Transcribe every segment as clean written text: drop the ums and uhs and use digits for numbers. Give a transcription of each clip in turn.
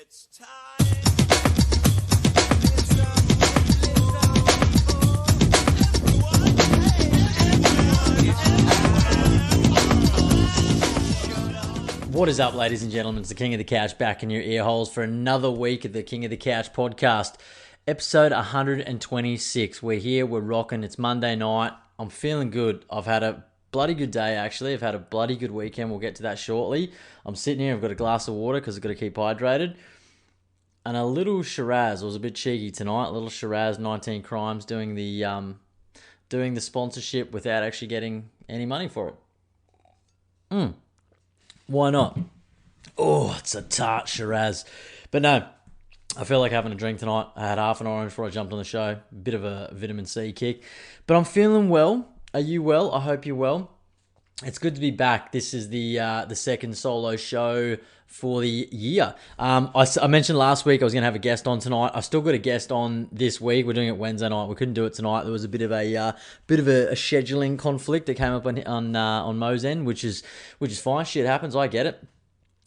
It's time. What is up, ladies and gentlemen? It's the King of the Couch back in your ear holes for another week of the King of the Couch podcast, episode 126. We're here, we're rocking. It's Monday night. I'm feeling good. I've had a bloody good day, actually. I've had a bloody good weekend. We'll get to that shortly. I'm sitting here. I've got a glass of water because I've got to keep hydrated. And a little Shiraz. I was a bit cheeky tonight. A little Shiraz 19 Crimes doing the sponsorship without actually getting any money for it. Why not? Oh, it's a tart Shiraz. But no, I feel like having a drink tonight. I had half an orange before I jumped on the show. Bit of a vitamin C kick. But I'm feeling well. Are you well? I hope you're well. It's good to be back. This is the second solo show for the year. I mentioned last week I was going to have a guest on tonight. I've still got a guest on this week. We're doing it Wednesday night. We couldn't do it tonight. There was a bit of a scheduling conflict that came up on Mo's end, which is fine. Shit happens. I get it.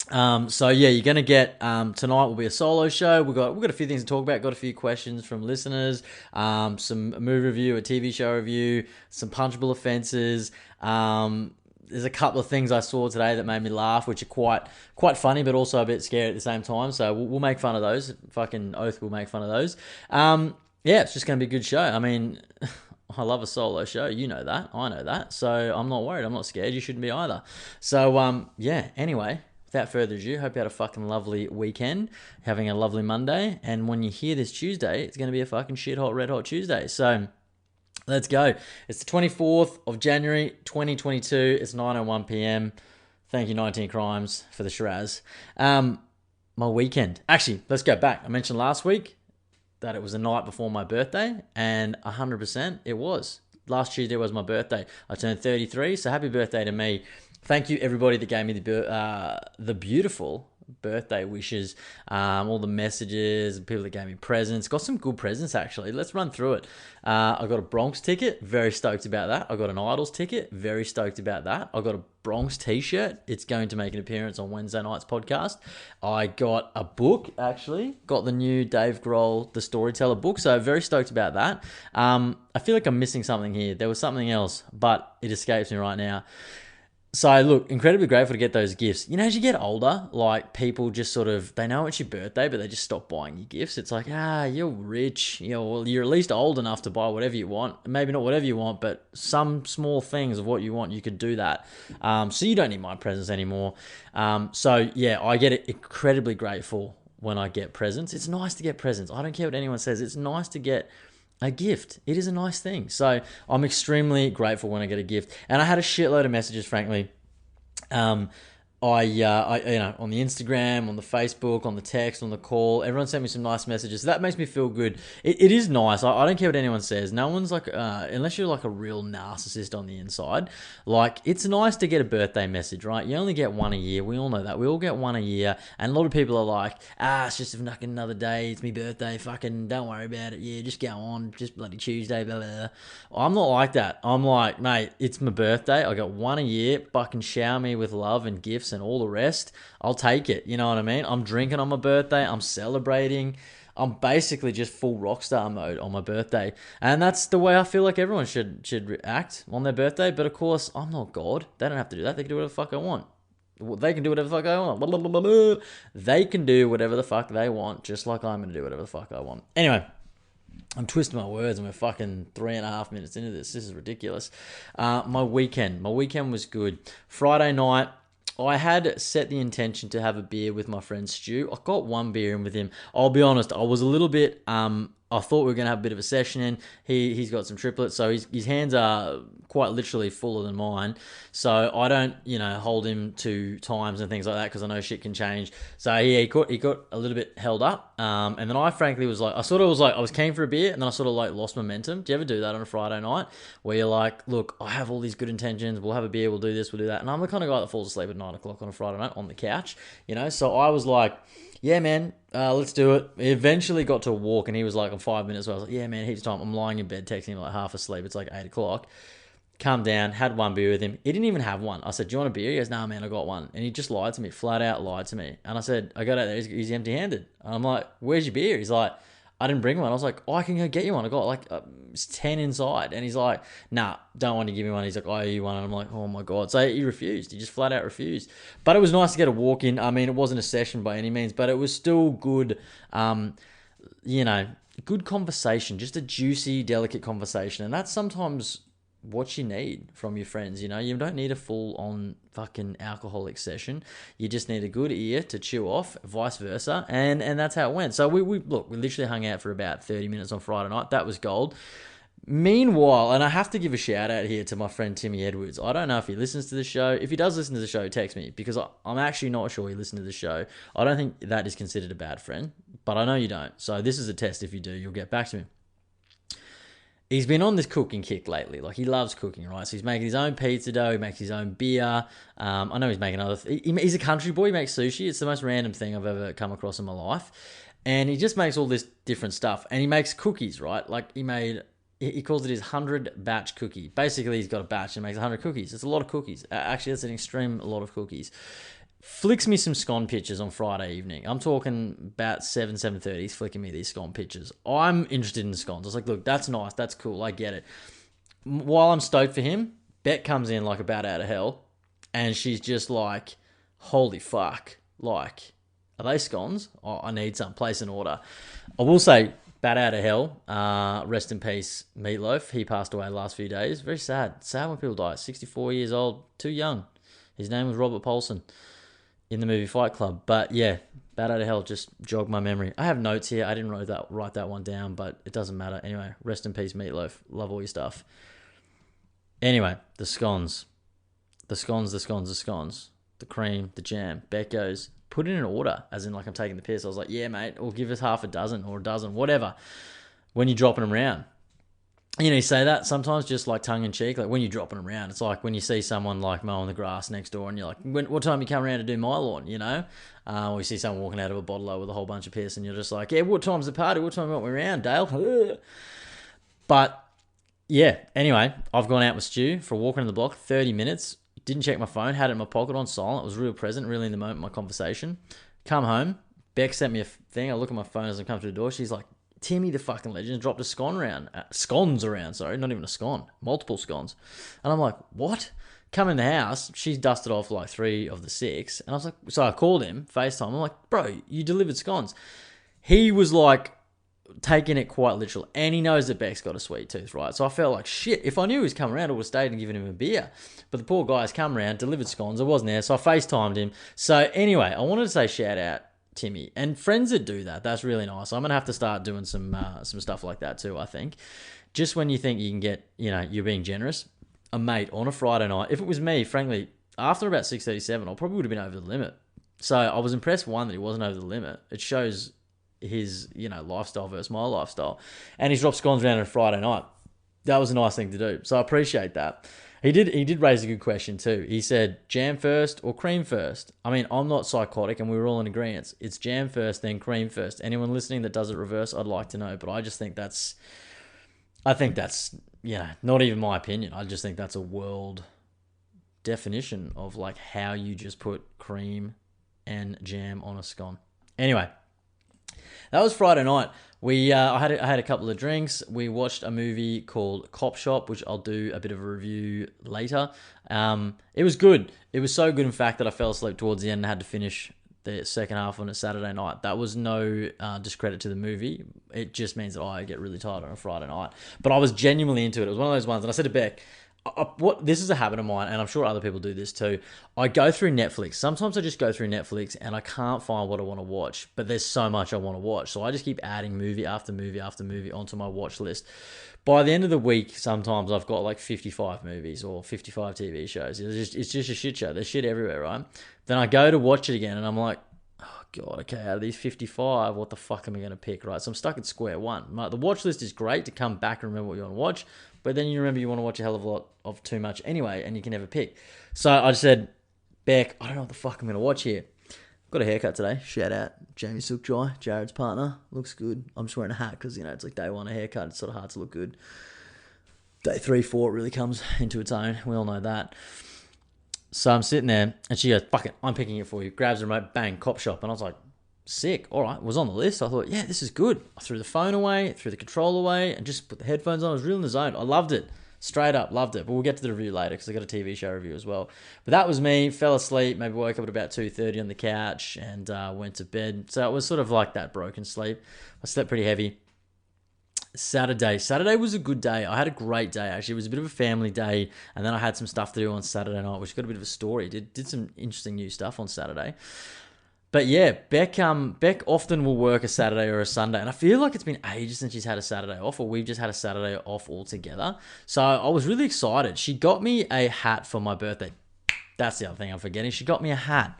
So yeah, you're gonna get tonight will be a solo show. We've got a few things to talk about. Got a few questions from listeners. Some movie review, a TV show review, some punchable offenses. There's a couple of things I saw today that made me laugh, which are quite funny, but also a bit scary at the same time. So we'll make fun of those. Fucking oath, we'll make fun of those. Yeah, it's just gonna be a good show. I mean, I love a solo show. You know that. I know that. So I'm not worried. I'm not scared. You shouldn't be either. So yeah. Anyway. Without further ado, hope you had a fucking lovely weekend, having a lovely Monday, and when you hear this Tuesday, it's going to be a fucking shit hot, red hot Tuesday. So, let's go. It's the 24th of January, 2022. It's 9:01 p.m. Thank you, 19 Crimes, for the Shiraz. My weekend. Actually, let's go back. I mentioned last week that it was the night before my birthday, and 100% it was. Last Tuesday was my birthday. I turned 33, so happy birthday to me. Thank you, everybody that gave me the beautiful birthday wishes, all the messages, people that gave me presents. Got some good presents, actually. Let's run through it. I got a Bronx ticket. Very stoked about that. I got an Idols ticket. Very stoked about that. I got a Bronx t-shirt. It's going to make an appearance on Wednesday night's podcast. I got a book, actually. Got the new Dave Grohl, The Storyteller book. So very stoked about that. I feel like I'm missing something here. There was something else, but it escapes me right now. So, look, incredibly grateful to get those gifts. You know, as you get older, like, people just sort of, they know it's your birthday, but they just stop buying you gifts. It's like, you're rich. You know, well, you're at least old enough to buy whatever you want. Maybe not whatever you want, but some small things of what you want, you could do that. So you don't need my presents anymore. So, yeah, I get incredibly grateful when I get presents. It's nice to get presents. I don't care what anyone says. It's nice to get a gift. It is a nice thing. So I'm extremely grateful when I get a gift. And I had a shitload of messages, frankly. I you know, on the Instagram, on the Facebook, on the text, on the call, everyone sent me some nice messages. So that makes me feel good. It is nice. I don't care what anyone says. No one's like, unless you're like a real narcissist on the inside, like, it's nice to get a birthday message, right? You only get one a year. We all know that. We all get one a year. And a lot of people are like, it's just fucking another day. It's my birthday. Fucking don't worry about it. Yeah, just go on. Just bloody Tuesday, blah, blah, blah. I'm not like that. I'm like, mate, it's my birthday. I got one a year. Fucking shower me with love and gifts and all the rest. I'll take it. You know what I mean? I'm drinking on my birthday. I'm celebrating. I'm basically just full rockstar mode on my birthday. And that's the way I feel like everyone should act on their birthday. But of course, I'm not God. They don't have to do that. They can do whatever the fuck I want. They can do whatever the fuck I want. Blah, blah, blah, blah. They can do whatever the fuck they want, just like I'm going to do whatever the fuck I want. Anyway, I'm twisting my words and we're fucking 3.5 minutes into this. This is ridiculous. My weekend was good. Friday night, I had set the intention to have a beer with my friend Stu. I got one beer in with him. I'll be honest, I was a little bit, I thought we were going to have a bit of a session in. He's got some triplets, so his hands are quite literally fuller than mine. So I don't, hold him to times and things like that because I know shit can change. So yeah, he got a little bit held up. And then I frankly was like, I was keen for a beer and then I sort of like lost momentum. Do you ever do that on a Friday night where you're like, look, I have all these good intentions. We'll have a beer. We'll do this. We'll do that. And I'm the kind of guy that falls asleep at 9 o'clock on a Friday night on the couch, So I was like, yeah, man, let's do it. He eventually got to a walk and he was like, in 5 minutes. So I was like, yeah, man, heaps of time. I'm lying in bed texting him like half asleep. It's like 8 o'clock. Come down, had one beer with him. He didn't even have one. I said, do you want a beer? He goes, nah, man, I got one. And he just lied to me, flat out lied to me. And I said, I got out there, he's empty-handed. And I'm like, where's your beer? He's like, I didn't bring one. I was like, oh, I can go get you one. I got like it's 10 inside. And he's like, nah, don't want to give me one. He's like, I owe you one. And I'm like, oh my God. So he refused. He just flat out refused. But it was nice to get a walk in. I mean, it wasn't a session by any means, but it was still good, good conversation, just a juicy, delicate conversation. And that's sometimes what you need from your friends. You don't need a full-on fucking alcoholic session. You just need a good ear to chew off, vice versa, and that's how it went. So we literally hung out for about 30 minutes on Friday night. That was gold. Meanwhile, and I have to give a shout out here to my friend Timmy Edwards. I don't know if he listens to the show. If he does listen to the show, text me, because I'm actually not sure he listened to the show. I don't think that is considered a bad friend, but I know you don't. So this is a test. If you do, you'll get back to me. He's been on this cooking kick lately. Like, he loves cooking, right? So he's making his own pizza dough. He makes his own beer. I know he's making other... He's a country boy. He makes sushi. It's the most random thing I've ever come across in my life. And he just makes all this different stuff. And he makes cookies, right? Like, he calls it his 100 batch cookie. Basically, he's got a batch and makes 100 cookies. It's a lot of cookies. Actually, that's an extreme lot of cookies. Flicks me some scone pictures on Friday evening. I'm talking about 7:30. He's flicking me these scone pictures. I'm interested in the scones. I was like, look, that's nice. That's cool. I get it. While I'm stoked for him, Bet comes in like a bat out of hell. And she's just like, holy fuck. Like, are they scones? Oh, I need some. Place an order. I will say, bat out of hell. Rest in peace, Meatloaf. He passed away the last few days. Very sad. Sad when people die. 64 years old. Too young. His name was Robert Paulson in the movie Fight Club. But yeah, bat out of hell just jogged my memory. I have notes here. I didn't write that one down, but it doesn't matter. Anyway, rest in peace, Meatloaf. Love all your stuff. Anyway, the scones. The cream, the jam. Bet goes, put in an order, as in like I'm taking the piss. I was like, yeah, mate, or give us half a dozen or a dozen, whatever, when you're dropping them around. You say that sometimes just like tongue in cheek, like when you're dropping them around. It's like when you see someone like mowing the grass next door and you're like, what time you come around to do my lawn, Or you see someone walking out of a bottle with a whole bunch of piss and you're just like, yeah, what time's the party? What time you want me around, Dale? But yeah, anyway, I've gone out with Stu for a walk around the block, 30 minutes. Didn't check my phone, had it in my pocket on silent. It was real present, really in the moment of my conversation. Come home, Beck sent me a thing. I look at my phone as I come to the door. She's like, Timmy, the fucking legend, dropped a scones around, sorry, not even a scone, multiple scones. And I'm like, what? Come in the house, she's dusted off like 3 of the 6. And I was like, so I called him, FaceTime. I'm like, bro, you delivered scones. He was like, taking it quite literal, and he knows that Beck's got a sweet tooth, right? So I felt like shit. If I knew he was coming around, I would have stayed and given him a beer. But the poor guy's come around, delivered scones. I wasn't there, so I FaceTimed him. So anyway, I wanted to say shout out Timmy and friends that do that. That's really nice. I'm gonna have to start doing some stuff like that too. I think just when you think you can get, you're being generous, a mate on a Friday night. If it was me, frankly, after about 6:37, I probably would have been over the limit. So I was impressed, one, that he wasn't over the limit. It shows his lifestyle versus my lifestyle, and he's dropped scones around on a Friday night. That was a nice thing to do, so I appreciate that. He did raise a good question too. He said jam first or cream first. I mean, I'm not psychotic, and we were all in agreement. It's jam first, then cream first. Anyone listening that does it reverse, I'd like to know, but I think that's not even my opinion. I just think that's a world definition of like how you just put cream and jam on a scone. Anyway, that was Friday night. I had a couple of drinks. We watched a movie called Cop Shop, which I'll do a bit of a review later. It was good. It was so good, in fact, that I fell asleep towards the end and had to finish the second half on a Saturday night. That was no discredit to the movie. It just means that I get really tired on a Friday night. But I was genuinely into it. It was one of those ones, and I said to Beck, this is a habit of mine, and I'm sure other people do this too. I go through Netflix. Sometimes I just go through Netflix and I can't find what I want to watch, but there's so much I want to watch. So I just keep adding movie after movie after movie onto my watch list. By the end of the week, sometimes I've got like 55 movies or 55 TV shows. It's just a shit show. There's shit everywhere, right? Then I go to watch it again and I'm like, oh God, okay, out of these 55, what the fuck am I going to pick, right? So I'm stuck at square one. The watch list is great to come back and remember what you want to watch, but then you remember you want to watch a hell of a lot of too much anyway, and you can never pick. So I just said, Beck, I don't know what the fuck I'm going to watch here. Got a haircut today. Shout out Jamie Sookjai, Jared's partner. Looks good. I'm just wearing a hat because, it's like day one, a haircut. It's sort of hard to look good. Day 3, 4, it really comes into its own. We all know that. So I'm sitting there, and she goes, fuck it, I'm picking it for you. Grabs the remote, bang, cop shop. And I was like, sick, all right. It was on the list. I thought, yeah, this is good. I threw the phone away, threw the control away, and just put the headphones on. I was real in the zone. I loved it. Straight up, loved it. But we'll get to the review later because I got a TV show review as well. But that was me. Fell asleep. Maybe woke up at about 2:30 on the couch and went to bed. So it was sort of like that broken sleep. I slept pretty heavy. Saturday was a good day. I had a great day, actually. It was a bit of a family day, and then I had some stuff to do on Saturday night, which got a bit of a story. Did some interesting new stuff on Saturday. But yeah, Beck often will work a Saturday or a Sunday, and I feel like it's been ages since she's had a Saturday off, or we've just had a Saturday off altogether. So I was really excited. She got me a hat for my birthday. That's the other thing I'm forgetting. She got me a hat.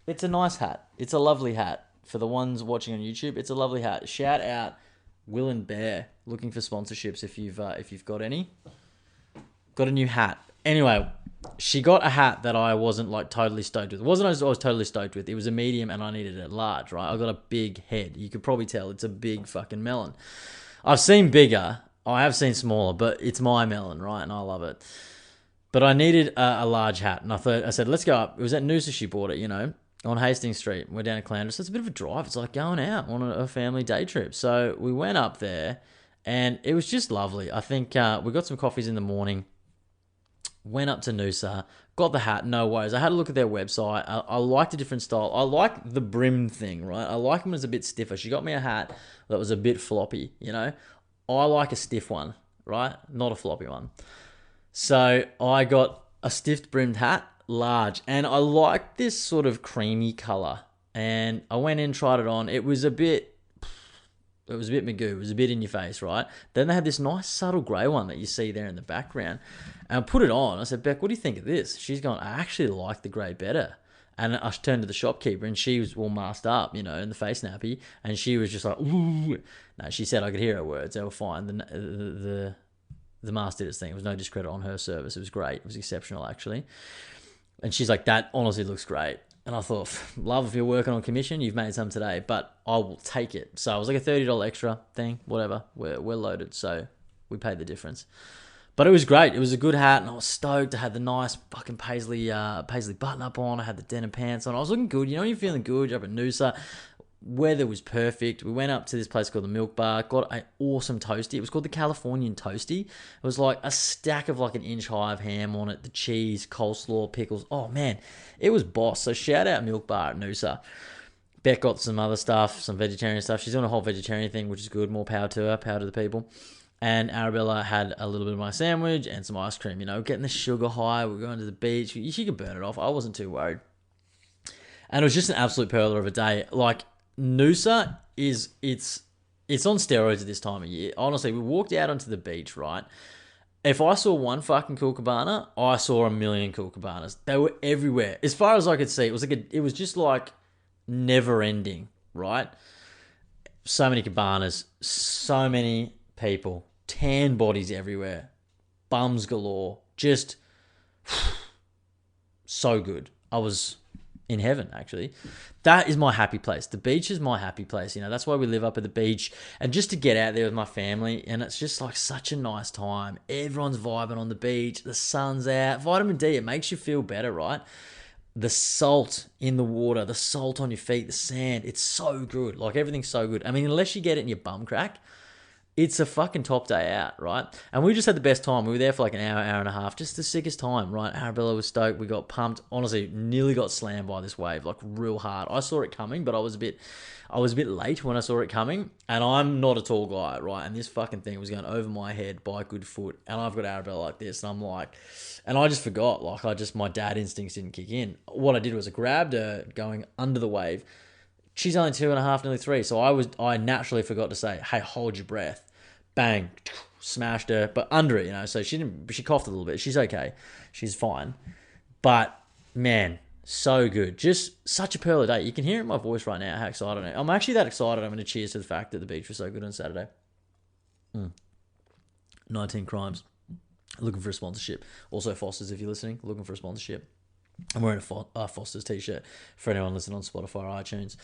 It's a nice hat. It's a lovely hat. For the ones watching on YouTube, it's a lovely hat. Shout out Will and Bear, looking for sponsorships if you've got any. Got a new hat. Anyway, she got a hat that I wasn't like totally stoked with. It wasn't I was totally stoked with. It was a medium and I needed it large, right? I got a big head. You could probably tell it's a big fucking melon. I've seen bigger. I have seen smaller, but it's my melon, right? And I love it. But I needed a large hat. And I said, let's go up. It was at Noosa she bought it, on Hastings Street. We're down at Clanders. So it's a bit of a drive. It's like going out on a family day trip. So we went up there and it was just lovely. I think we got some coffees in the morning, went up to Noosa, got the hat, no worries. I had a look at their website. I liked a different style. I like the brim thing, right? I like them as a bit stiffer. She got me a hat that was a bit floppy, I like a stiff one, right? Not a floppy one. So I got a stiff brimmed hat, large, and I like this sort of creamy color. And I went in, tried it on. It was a bit Magoo. It was a bit in your face, right? Then they had this nice subtle grey one that you see there in the background. And I put it on. I said, Beck, what do you think of this? She's gone, I actually like the grey better. And I turned to the shopkeeper and she was all masked up, in the face nappy. And she was just like, ooh. No, she said I could hear her words. They were fine. The mask did its thing. There was no discredit on her service. It was great. It was exceptional, actually. And she's like, that honestly looks great. And I thought, love, if you're working on commission, you've made some today, but I will take it. So it was like a $30 extra thing, whatever. We're loaded, so we paid the difference. But it was great. It was a good hat, and I was stoked. I had the nice fucking paisley button-up on. I had the denim pants on. I was looking good. When you're feeling good, you're up at Noosa. Weather was perfect. We went up to this place called the Milk Bar, got an awesome toasty. It was called the Californian Toasty. It was like a stack of like an inch high of ham on it, the cheese, coleslaw, pickles. Oh man, it was boss. So shout out Milk Bar at Noosa. Beck got some other stuff, some vegetarian stuff. She's doing a whole vegetarian thing, which is good. More power to her, power to the people. And Arabella had a little bit of my sandwich and some ice cream, getting the sugar high. We were going to the beach. She could burn it off. I wasn't too worried. And it was just an absolute pearler of a day. Like, Noosa it's on steroids at this time of year. Honestly, we walked out onto the beach, right? If I saw one fucking cool cabana, I saw a million cool cabanas. They were everywhere. As far as I could see, it was just like never ending, right? So many cabanas, so many people, tan bodies everywhere, bums galore, just so good. I was in heaven, actually. That is my happy place. The beach is my happy place. That's why we live up at the beach. And just to get out there with my family, and it's just like such a nice time. Everyone's vibing on the beach. The sun's out. Vitamin D, it makes you feel better, right? The salt in the water, the salt on your feet, the sand, it's so good. Like, everything's so good. I mean, unless you get it in your bum crack, it's a fucking top day out, right? And we just had the best time. We were there for like an hour and a half. Just the sickest time, right? Arabella was stoked. We got pumped. Honestly, nearly got slammed by this wave, like real hard. I saw it coming, but I was a bit late when I saw it coming. And I'm not a tall guy, right? And this fucking thing was going over my head by a good foot. And I've got Arabella like this. And I'm like, and I just forgot. Like, my dad instincts didn't kick in. What I did was I grabbed her going under the wave. She's only 2.5, nearly 3. So I naturally forgot to say, hey, hold your breath. Bang, smashed her, but under it, so she coughed a little bit. She's okay. She's fine. But, man, so good. Just such a pearl of day. You can hear it in my voice right now how excited I am. I'm actually that excited. I'm going to cheers to the fact that the beach was so good on Saturday. 19 Crimes. Looking for a sponsorship. Also, Foster's, if you're listening, looking for a sponsorship. I'm wearing a Foster's t-shirt for anyone listening on Spotify or iTunes.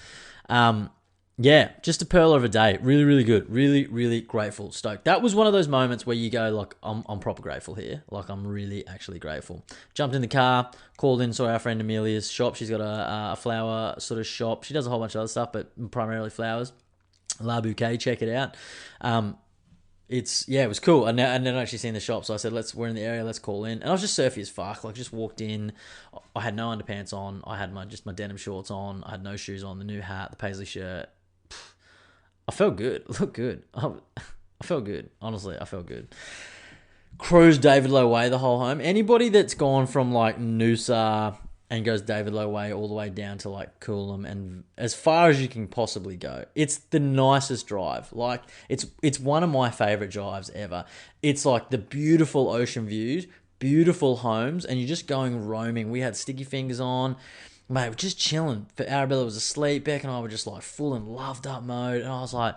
Yeah, just a pearl of a day. Really, really good. Really, really grateful. Stoked. That was one of those moments where you go, like, I'm proper grateful here. Like, I'm really actually grateful. Jumped in the car, called in, saw our friend Amelia's shop. She's got a flower sort of shop. She does a whole bunch of other stuff, but primarily flowers. La Bouquet, check it out. It was cool. And then I actually seen the shop, so I said, we're in the area, let's call in. And I was just surfy as fuck. Like, just walked in. I had no underpants on. I had just my denim shorts on. I had no shoes on. The new hat, the paisley shirt. I felt good. It looked good. I felt good. Honestly, I felt good. Cruised David Low Way the whole home. Anybody that's gone from like Noosa and goes David Low Way all the way down to like Coolum and as far as you can possibly go, it's the nicest drive. Like it's one of my favorite drives ever. It's like the beautiful ocean views, beautiful homes, and you're just going roaming. We had sticky fingers on. Mate, we're just chilling. Arabella was asleep. Beck and I were just like full in loved up mode. And I was like,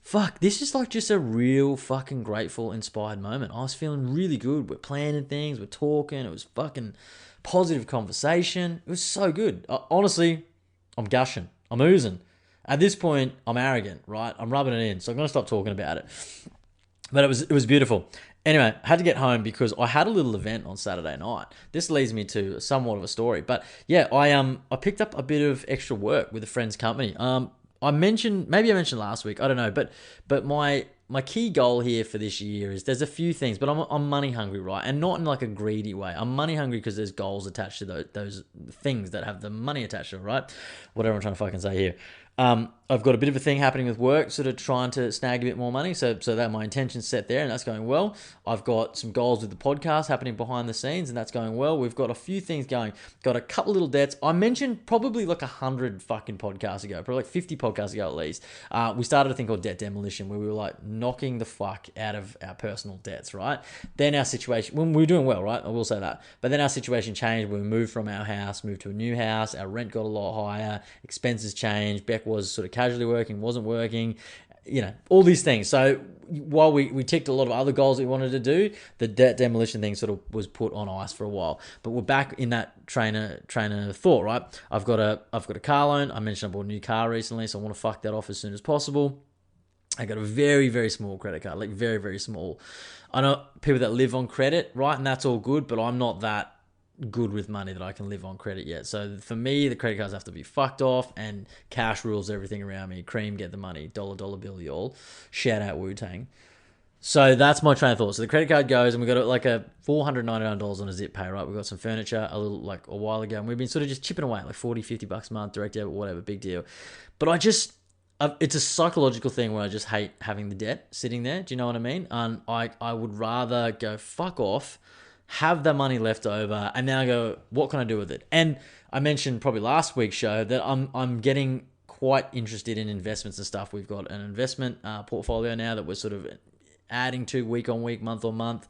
fuck, this is like just a real fucking grateful, inspired moment. I was feeling really good. We're planning things. We're talking. It was fucking positive conversation. It was so good. Honestly, I'm gushing. I'm oozing. At this point, I'm arrogant, right? I'm rubbing it in. So I'm going to stop talking about it. But it was beautiful. Anyway, I had to get home because I had a little event on Saturday night. This leads me to somewhat of a story. But yeah, I picked up a bit of extra work with a friend's company. I mentioned last week, I don't know, but my key goal here for this year is there's a few things, but I'm money hungry, right? And not in like a greedy way. I'm money hungry because there's goals attached to those things that have the money attached to it, right? Whatever I'm trying to fucking say here. I've got a bit of a thing happening with work, sort of trying to snag a bit more money, so that my intention's set there, and that's going well. I've got some goals with the podcast happening behind the scenes, and that's going well. We've got a few things going. Got a couple little debts. I mentioned probably like 100 fucking podcasts ago, probably like 50 podcasts ago at least. We started a thing called Debt Demolition, where we were like knocking the fuck out of our personal debts, right? Then our situation, when we were doing well, right? I will say that. But then our situation changed when we moved from our house, moved to a new house. Our rent got a lot higher. Expenses changed. Beck was sort of casually working, wasn't working, all these things. So while we ticked a lot of other goals that we wanted to do, the debt demolition thing sort of was put on ice for a while. But we're back in that train of thought, right? I've got a car loan. I mentioned I bought a new car recently, so I want to fuck that off as soon as possible. I got a very, very small credit card, like very, very small. I know people that live on credit, right? And that's all good, but I'm not that good with money that I can live on credit yet. So for me, the credit cards have to be fucked off, and cash rules everything around me. Cream, get the money. Dollar bill, y'all. Shout out Wu-Tang. So that's my train of thought. So the credit card goes, and we got like a $499 on a zip pay, right? We got some furniture a while ago, and we've been sort of just chipping away, like $40-50 a month, direct debit, whatever, big deal. But it's a psychological thing where I just hate having the debt sitting there. Do you know what I mean? And I would rather go fuck off, have the money left over, and then I go, what can I do with it? And I mentioned probably last week's show that I'm getting quite interested in investments and stuff. We've got an investment portfolio now that we're sort of adding to week on week, month on month.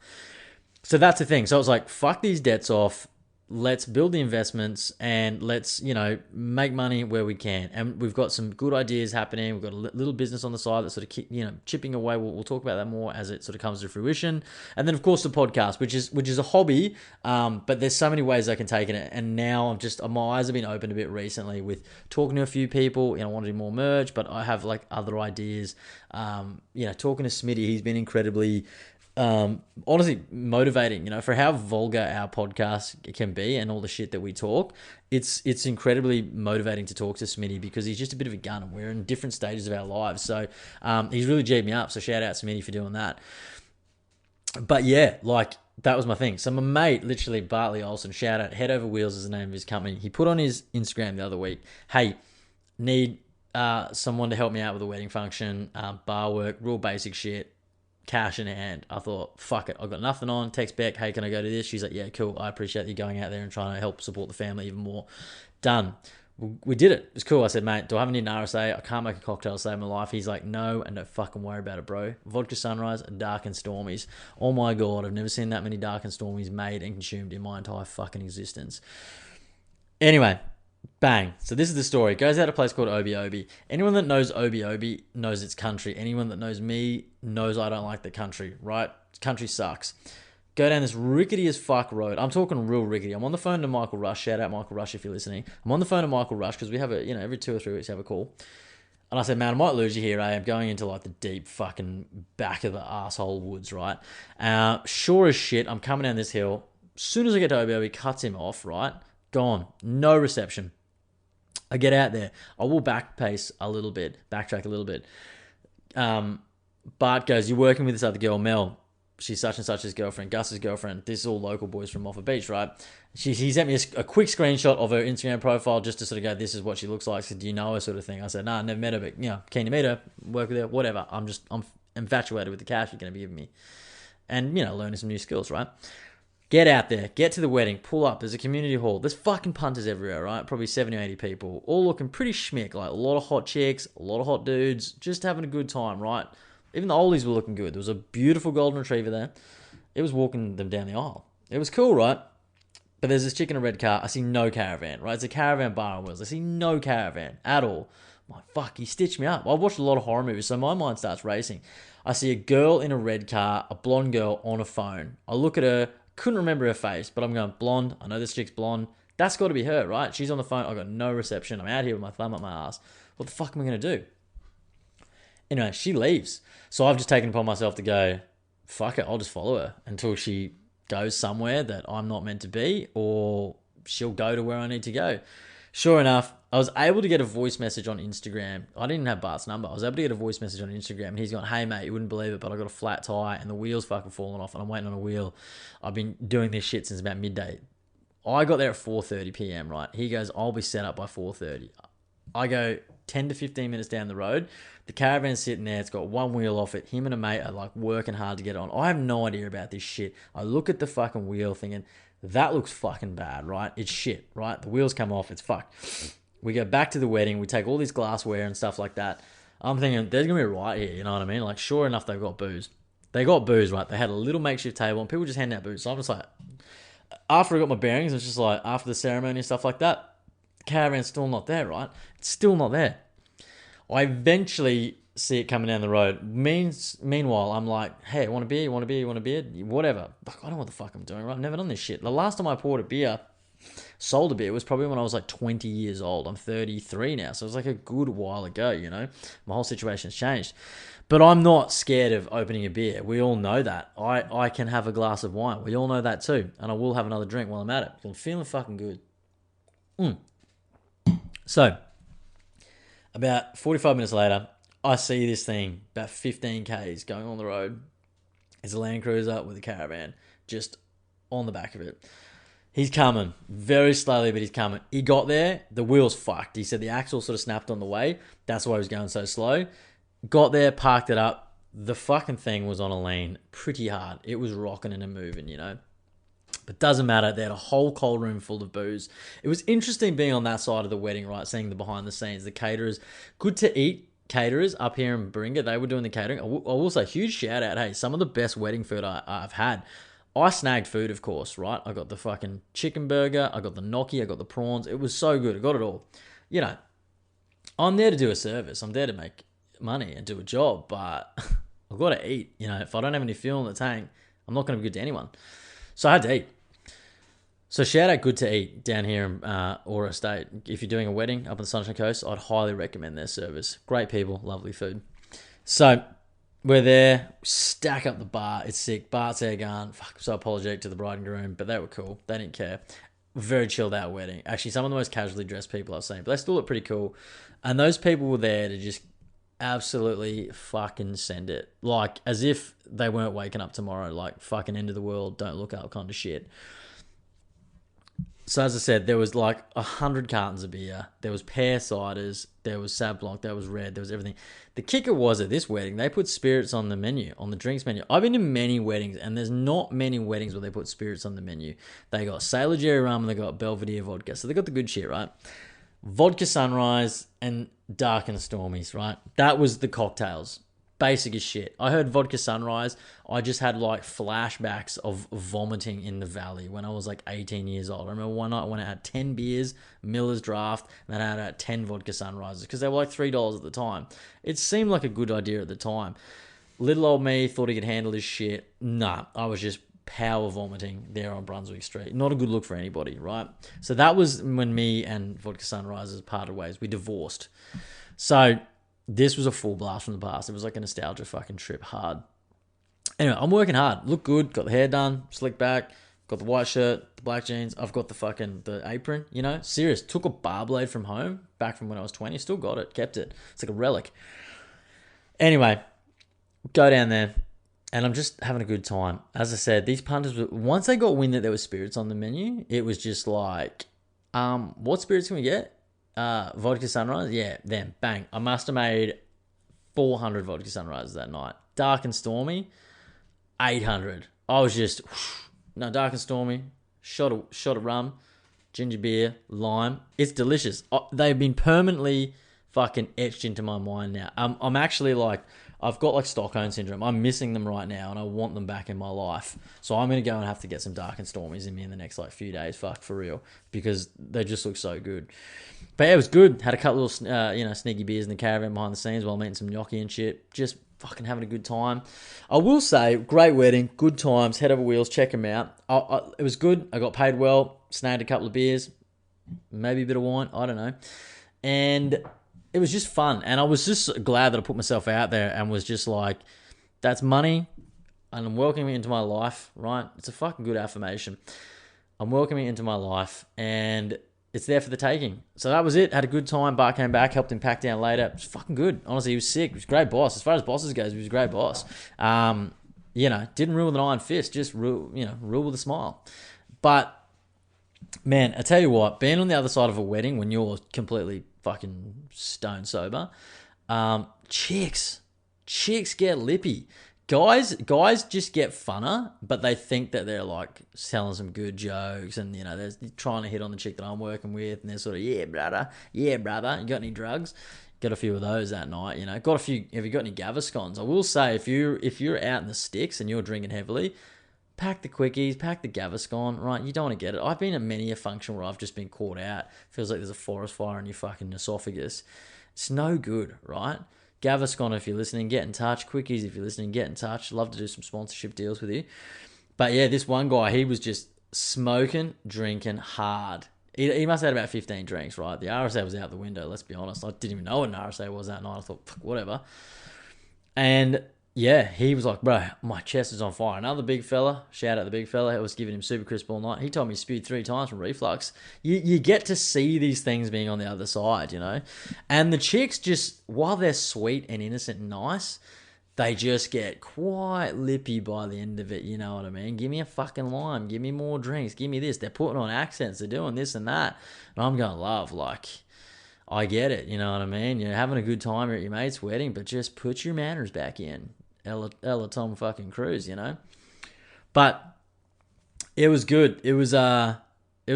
So that's the thing. So I was like, fuck these debts off. Let's build the investments and let's, make money where we can. And we've got some good ideas happening. We've got a little business on the side that's sort of, chipping away. We'll talk about that more as it sort of comes to fruition. And then of course the podcast, which is a hobby, but there's so many ways I can take it. And now my eyes have been opened a bit recently with talking to a few people. I want to do more merch, but I have like other ideas. Talking to Smitty, he's been incredibly honestly motivating, for how vulgar our podcast can be and all the shit that we talk. It's incredibly motivating to talk to Smitty because he's just a bit of a gun and we're in different stages of our lives. So he's really G'd me up. So shout out Smitty for doing that. But yeah, like that was my thing. So my mate, literally Bartley Olsen, shout out, Head Over Wheels is the name of his company. He put on his Instagram the other week, hey, need someone to help me out with a wedding function, bar work, real basic shit. Cash in hand. I thought, fuck it, I've got nothing on. Text Beck, hey, can I go to this? She's like, yeah, cool. I appreciate you going out there and trying to help support the family even more. Done. We did it. It was cool. I said, mate, do I have any RSA? I can't make a cocktail to save my life. He's like, no, and don't fucking worry about it, bro. Vodka Sunrise, Dark and Stormies. Oh my God, I've never seen that many Dark and Stormies made and consumed in my entire fucking existence. Anyway, bang. So this is the story. It goes out a place called Obi Obi. Anyone that knows Obi Obi knows its country. Anyone that knows me knows I don't like the country, right? Country sucks. Go down this rickety as fuck road. I'm talking real rickety. I'm on the phone to Michael Rush. Shout out Michael Rush if you're listening. I'm on the phone to Michael Rush because we have every 2 or 3 weeks we have a call. And I said, man, I might lose you here. I'm going into like the deep fucking back of the asshole woods, right? Sure as shit, I'm coming down this hill. As soon as I get to Obi, he cuts him off, right? Gone. No reception. I get out there. I will backtrack a little bit. Bart goes, you're working with this other girl, Mel. She's such and such his girlfriend, Gus's girlfriend. This is all local boys from off the beach, right? He sent me a quick screenshot of her Instagram profile just to sort of go, this is what she looks like. So do you know her, sort of thing? I said, nah, never met her, but keen to meet her, work with her, whatever. I'm infatuated with the cash you're going to be giving me, and learning some new skills, right? Get out there, get to the wedding, pull up. There's a community hall. There's fucking punters everywhere, right? Probably 70 or 80 people, all looking pretty schmick, like a lot of hot chicks, a lot of hot dudes, just having a good time, right? Even the oldies were looking good. There was a beautiful golden retriever there. It was walking them down the aisle. It was cool, right? But there's this chick in a red car. I see no caravan, right? It's a caravan bar on wheels. I see no caravan at all. I'm like, fuck, he stitched me up. I've watched a lot of horror movies, so my mind starts racing. I see a girl in a red car, a blonde girl on a phone. I look at her, couldn't remember her face, but I'm going, blonde. I know this chick's blonde. That's got to be her, right? She's on the phone. I got no reception. I'm out here with my thumb up my ass. What the fuck am I going to do? Anyway, she leaves. So I've just taken upon myself to go, fuck it, I'll just follow her until she goes somewhere that I'm not meant to be, or she'll go to where I need to go. Sure enough, I was able to get a voice message on Instagram. I didn't have Bart's number. I was able to get a voice message on Instagram, and he's gone, hey mate, you wouldn't believe it, but I got a flat tire and the wheel's fucking falling off and I'm waiting on a wheel. I've been doing this shit since about midday. I got there at 4:30 p.m, right? He goes, I'll be set up by 4:30. I go 10 to 15 minutes down the road. The caravan's sitting there. It's got one wheel off it. Him and a mate are like working hard to get it on. I have no idea about this shit. I look at the fucking wheel thinking, that looks fucking bad, right? It's shit, right? The wheels come off. It's fucked. We go back to the wedding. We take all this glassware and stuff like that. I'm thinking, there's going to be a riot here. You know what I mean? Like, sure enough, they've got booze. They got booze, right? They had a little makeshift table and people just handing out booze. So I'm just like, after I got my bearings, it's just like, after the ceremony and stuff like that, the caravan's still not there, right? It's still not there. I eventually see it coming down the road. Meanwhile, I'm like, hey, want a beer? You want a beer? You want a beer? Whatever. Fuck, I don't know what the fuck I'm doing, right? I've never done this shit. The last time I poured a beer, sold a beer, was probably when I was like 20 years old. I'm 33 now, so it was like a good while ago, My whole situation's changed. But I'm not scared of opening a beer. We all know that. I can have a glass of wine. We all know that too. And I will have another drink while I'm at it. I'm feeling fucking good. So, about 45 minutes later, I see this thing, about 15 Ks going on the road. It's a Land Cruiser with a caravan, just on the back of it. He's coming, very slowly, but he's coming. He got there, the wheel's fucked. He said the axle sort of snapped on the way. That's why he was going so slow. Got there, parked it up. The fucking thing was on a lean pretty hard. It was rocking and moving, But doesn't matter. They had a whole cold room full of booze. It was interesting being on that side of the wedding, right? Seeing the behind the scenes, the caterers, good to eat caterers up here in Baringa. They were doing the catering. I will say, huge shout out. Hey, some of the best wedding food I've had. I snagged food, of course, right? I got the fucking chicken burger. I got the gnocchi. I got the prawns. It was so good. I got it all. I'm there to do a service. I'm there to make money and do a job, but I've got to eat. If I don't have any fuel in the tank, I'm not going to be good to anyone. So I had to eat. So shout out Good to Eat down here in Aura Estate. If you're doing a wedding up on the Sunshine Coast, I'd highly recommend their service. Great people, lovely food. So we're there, stack up the bar. It's sick. Bart's there going, fuck, so apologetic to the bride and groom, but they were cool. They didn't care. Very chilled out wedding. Actually, some of the most casually dressed people I've seen, but they still look pretty cool. And those people were there to just absolutely fucking send it. Like, as if they weren't waking up tomorrow, like fucking end of the world, don't look up kind of shit. So as I said, there was like 100 cartons of beer. There was pear ciders. There was Sauv Blanc. There was red. There was everything. The kicker was at this wedding, they put spirits on the menu, on the drinks menu. I've been to many weddings, and there's not many weddings where they put spirits on the menu. They got Sailor Jerry rum and they got Belvedere vodka. So they got the good shit, right? Vodka Sunrise and Dark and Stormies, right? That was the cocktails. Basic as shit. I heard Vodka Sunrise. I just had like flashbacks of vomiting in the valley when I was like 18 years old. I remember one night when I had 10 beers, Miller's Draft, and then I had 10 Vodka Sunrises because they were like $3 at the time. It seemed like a good idea at the time. Little old me thought he could handle his shit. Nah, I was just power vomiting there on Brunswick Street. Not a good look for anybody, right? So that was when me and Vodka Sunrises parted ways. We divorced. So this was a full blast from the past. It was like a nostalgia fucking trip hard. Anyway, I'm working hard. Look good. Got the hair done. Slick back. Got the white shirt, the black jeans. I've got the apron, Serious. Took a bar blade from home, back from when I was 20. Still got it. Kept it. It's like a relic. Anyway, go down there. And I'm just having a good time. As I said, these punters, once they got wind that there were spirits on the menu, it was just like, what spirits can we get? Vodka Sunrise? Yeah, them. Bang. I must have made 400 Vodka Sunrises that night. Dark and Stormy, 800. I was just, dark and stormy, shot of rum, ginger beer, lime. It's delicious. They've been permanently fucking etched into my mind now. I'm actually like, I've got like Stockholm syndrome. I'm missing them right now, and I want them back in my life. So I'm going to go and have to get some dark and stormies in me in the next like few days. Fuck, for real. Because they just look so good. But yeah, it was good. Had a couple little, sneaky beers in the caravan behind the scenes while I'm eating some gnocchi and shit. Just fucking having a good time. I will say, great wedding, good times, head over wheels, check them out. It was good. I got paid well, snagged a couple of beers, maybe a bit of wine, I don't know. And it was just fun. And I was just glad that I put myself out there and was just like, that's money and I'm welcoming it into my life, right? It's a fucking good affirmation. I'm welcoming it into my life and it's there for the taking. So that was it. Had a good time. Bar came back, helped him pack down later. It was fucking good. Honestly, he was sick. He was a great boss. As far as bosses goes, he was a great boss. Didn't rule with an iron fist, just rule with a smile. But man, I tell you what, being on the other side of a wedding when you're completely fucking stone sober, chicks get lippy. Guys just get funner, but they think that they're like telling some good jokes and, they're trying to hit on the chick that I'm working with and they're sort of, yeah, brother, you got any drugs? Got a few of those that night, Got a few, have you got any Gaviscons? I will say, if you're out in the sticks and you're drinking heavily, pack the quickies, pack the Gaviscon, right? You don't want to get it. I've been at many a function where I've just been caught out. Feels like there's a forest fire in your fucking esophagus. It's no good, right? Gaviscon, if you're listening, get in touch. Quickies, if you're listening, get in touch. Love to do some sponsorship deals with you. But yeah, this one guy, he was just smoking, drinking hard. He must have had about 15 drinks, right? The RSA was out the window, let's be honest. I didn't even know what an RSA was that night. I thought, fuck, whatever. And yeah, he was like, bro, my chest is on fire. Another big fella, shout out the big fella, I was giving him super crisp all night. He told me he spewed 3 times from reflux. You get to see these things being on the other side, And the chicks just, while they're sweet and innocent and nice, they just get quite lippy by the end of it, you know what I mean? Give me a fucking lime, give me more drinks, give me this. They're putting on accents, they're doing this and that. And I'm going, love, like, I get it, you know what I mean? You're having a good time at your mate's wedding, but just put your manners back in. Ella Tom fucking Cruise, But it was good. It was a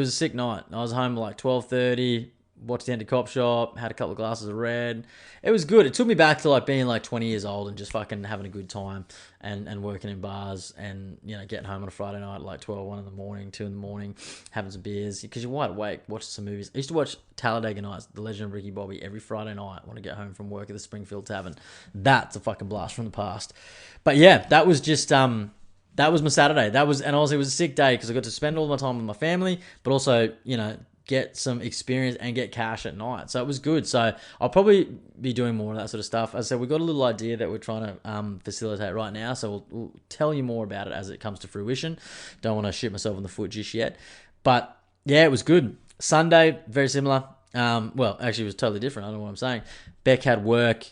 sick night. I was home at like 12:30, watched the end of Cop Shop, had a couple of glasses of red. It was good. It took me back to like being like 20 years old and just fucking having a good time and working in bars and, getting home on a Friday night at like 12, 1 in the morning, 2 in the morning, having some beers because you're wide awake, watching some movies. I used to watch Talladega Nights, The Legend of Ricky Bobby, every Friday night when I get home from work at the Springfield Tavern. That's a fucking blast from the past. But yeah, that was just, that was my Saturday. And also it was a sick day because I got to spend all my time with my family, but also, get some experience and get cash at night. So it was good. So I'll probably be doing more of that sort of stuff. As I said, we've got a little idea that we're trying to facilitate right now. So we'll tell you more about it as it comes to fruition. Don't want to shoot myself in the foot just yet. But yeah, it was good. Sunday, very similar. Actually, it was totally different. I don't know what I'm saying. Beck had work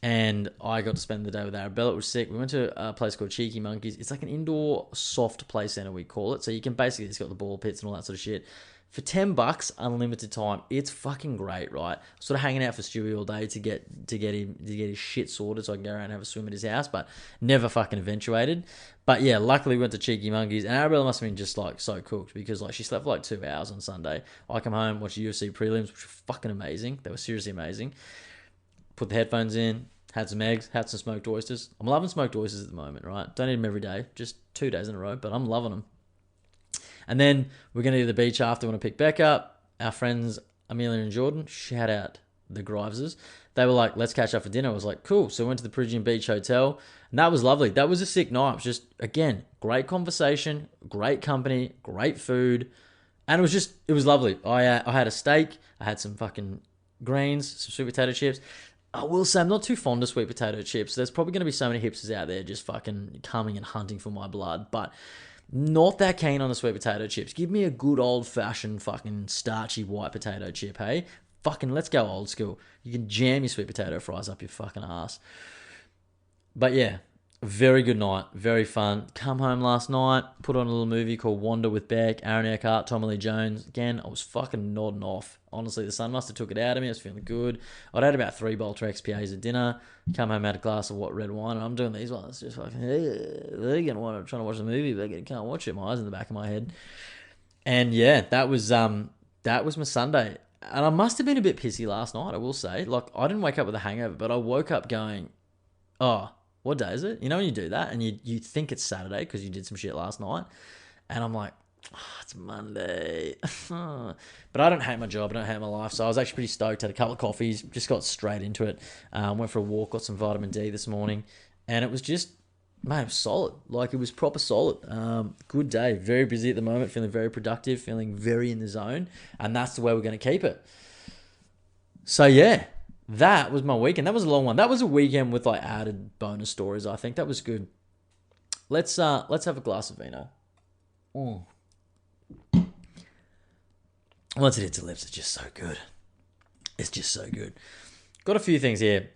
and I got to spend the day with Arabella. It was sick. We went to a place called Cheeky Monkeys. It's like an indoor soft play center, we call it. So you can basically, it's got the ball pits and all that sort of shit. For $10, unlimited time. It's fucking great, right? Sort of hanging out for Stewie all day to get his shit sorted so I can go around and have a swim at his house, but never fucking eventuated. But yeah, luckily we went to Cheeky Monkeys, and Arabella must have been just like so cooked because like she slept for like 2 hours on Sunday. I come home, watch the UFC prelims, which were fucking amazing. They were seriously amazing. Put the headphones in, had some eggs, had some smoked oysters. I'm loving smoked oysters at the moment, right? Don't eat them every day, just 2 days in a row, but I'm loving them. And then we're going to do the beach after. We're going to pick Beck up. Our friends, Amelia and Jordan, shout out the Griveses. They were like, let's catch up for dinner. I was like, cool. So we went to the Perugian Beach Hotel. And that was lovely. That was a sick night. It was just, again, great conversation, great company, great food. And it was lovely. I had a steak. I had some fucking greens, some sweet potato chips. I will say I'm not too fond of sweet potato chips. There's probably going to be so many hipsters out there just fucking coming and hunting for my blood, but not that keen on the sweet potato chips. Give me a good old fashioned fucking starchy white potato chip, hey? Fucking let's go old school. You can jam your sweet potato fries up your fucking ass. But yeah, very good night, very fun. Come home last night, put on a little movie called Wander with Beck, Aaron Eckhart, Tommy Lee Jones. Again, I was fucking nodding off. Honestly, the sun must have took it out of me. I was feeling good. I'd had about 3 Bolter XPAs at dinner. Come home, had a glass of red wine, and I'm doing these ones. Just fucking, vegan. I'm trying to watch the movie, but I can't watch it. My eyes in the back of my head. And yeah, that was my Sunday. And I must have been a bit pissy last night, I will say. Like, I didn't wake up with a hangover, but I woke up going, oh, what day is it? You know when you do that and you think it's Saturday because you did some shit last night. And I'm like, it's Monday. But I don't hate my job. I don't hate my life. So I was actually pretty stoked. Had a couple of coffees. Just got straight into it. Went for a walk. Got some vitamin D this morning. And it was just, man, it was solid. Like, it was proper solid. Good day. Very busy at the moment. Feeling very productive. Feeling very in the zone. And that's the way we're going to keep it. So, yeah. That was my weekend. That was a long one. That was a weekend with like added bonus stories. I think that was good. Let's have a glass of vino. Once it hits the lips, it's just so good. It's just so good. Got a few things here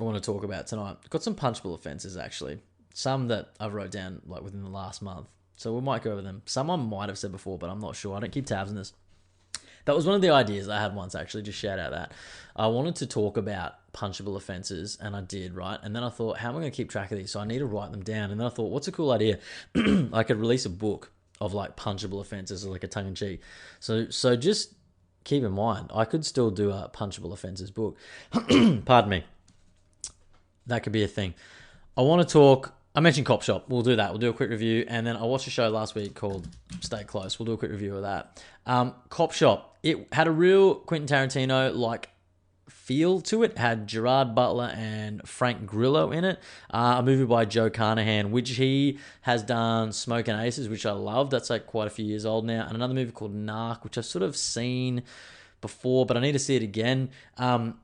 I want to talk about tonight. Got some punchable offences actually. Some that I've wrote down like within the last month. So we might go over them. Some I might have said before, but I'm not sure. I don't keep tabs on this. That was one of the ideas I had once, actually. Just shout out that. I wanted to talk about punchable offences, and I did, right? And then I thought, how am I going to keep track of these? So I need to write them down. And then I thought, what's a cool idea? I could release a book of like punchable offences or like a tongue-in-cheek. So just keep in mind, I could still do a punchable offences book. Pardon me. That could be a thing. I want to talk... I mentioned Cop Shop. We'll do that. We'll do a quick review. And then I watched a show last week called Stay Close. We'll do a quick review of that. Cop Shop. It had a real Quentin Tarantino-like feel to it. Had Gerard Butler and Frank Grillo in it. A movie by Joe Carnahan, which he has done Smoking Aces, which I love. That's like quite a few years old now. And another movie called Narc, which I've sort of seen before, but I need to see it again.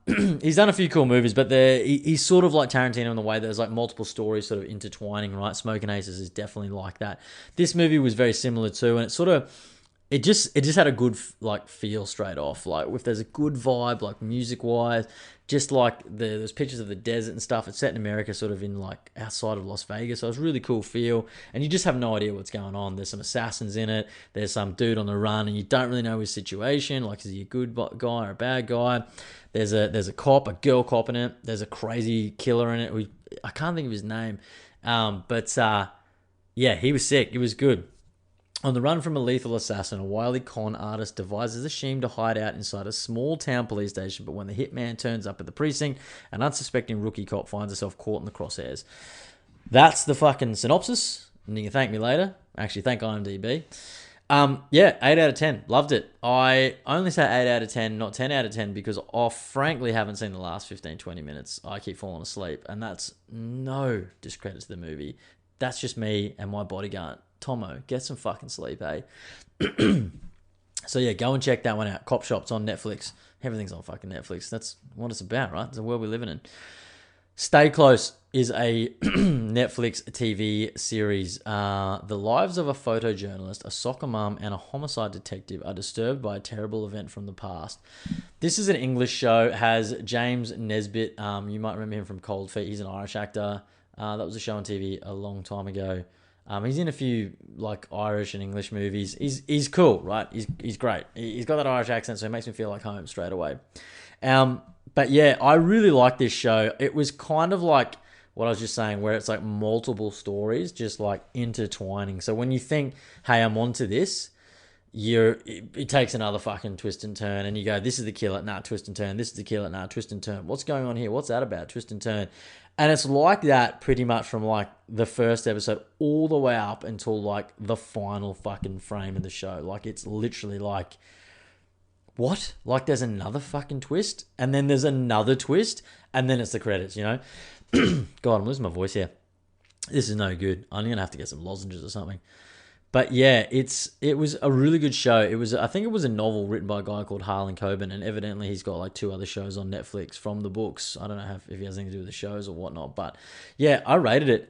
He's done a few cool movies, but he's sort of like Tarantino in the way there's like multiple stories sort of intertwining, right? Smoking Aces is definitely like that. This movie was very similar too, and it just had a good like feel straight off. Like if there's a good vibe, like music wise, just like there's pictures of the desert and stuff. It's set in America, sort of in like outside of Las Vegas. So it's a really cool feel, and you just have no idea what's going on. There's some assassins in it. There's some dude on the run, and you don't really know his situation. Like, is he a good guy or a bad guy? There's a cop, a girl cop in it. There's a crazy killer in it. I can't think of his name, but yeah, he was sick. It was good. On the run from a lethal assassin, a wily con artist devises a scheme to hide out inside a small town police station, but when the hitman turns up at the precinct, an unsuspecting rookie cop finds herself caught in the crosshairs. That's the fucking synopsis, and you can thank me later. Actually, thank IMDb. Yeah, 8 out of 10. Loved it. I only say 8 out of 10, not 10 out of 10, because I frankly haven't seen the last 15, 20 minutes. I keep falling asleep, and that's no discredit to the movie. That's just me and my bodyguard. Tomo, get some fucking sleep, eh? So yeah, go and check that one out. Cop Shop's on Netflix. Everything's on fucking Netflix. That's what it's about, right? It's the world we're living in. Stay Close is a Netflix TV series. The lives of a photojournalist, a soccer mum, and a homicide detective are disturbed by a terrible event from the past. This is an English show. It has James Nesbitt. You might remember him from Cold Feet. He's an Irish actor. That was a show on TV a long time ago. He's in a few like Irish and English movies. He's cool, right? He's great. He's got that Irish accent, so it makes me feel like home straight away. But yeah, I really like this show. It was kind of like what I was just saying, where it's like multiple stories just like intertwining. So when you think, hey, I'm onto this, it takes another fucking twist and turn, and you go, this is the killer, nah, twist and turn. This is the killer, nah, twist and turn. What's going on here? What's that about? Twist and turn. And it's like that pretty much from like the first episode all the way up until like the final fucking frame of the show. Like it's literally like, what? Like there's another fucking twist, and then there's another twist, and then it's the credits, you know? God, I'm losing my voice here. This is no good. I'm going to have to get some lozenges or something. But yeah, it was a really good show. I think it was a novel written by a guy called Harlan Coben, and evidently he's got like 2 other shows on Netflix from the books. I don't know if he has anything to do with the shows or whatnot, but yeah, I rated it.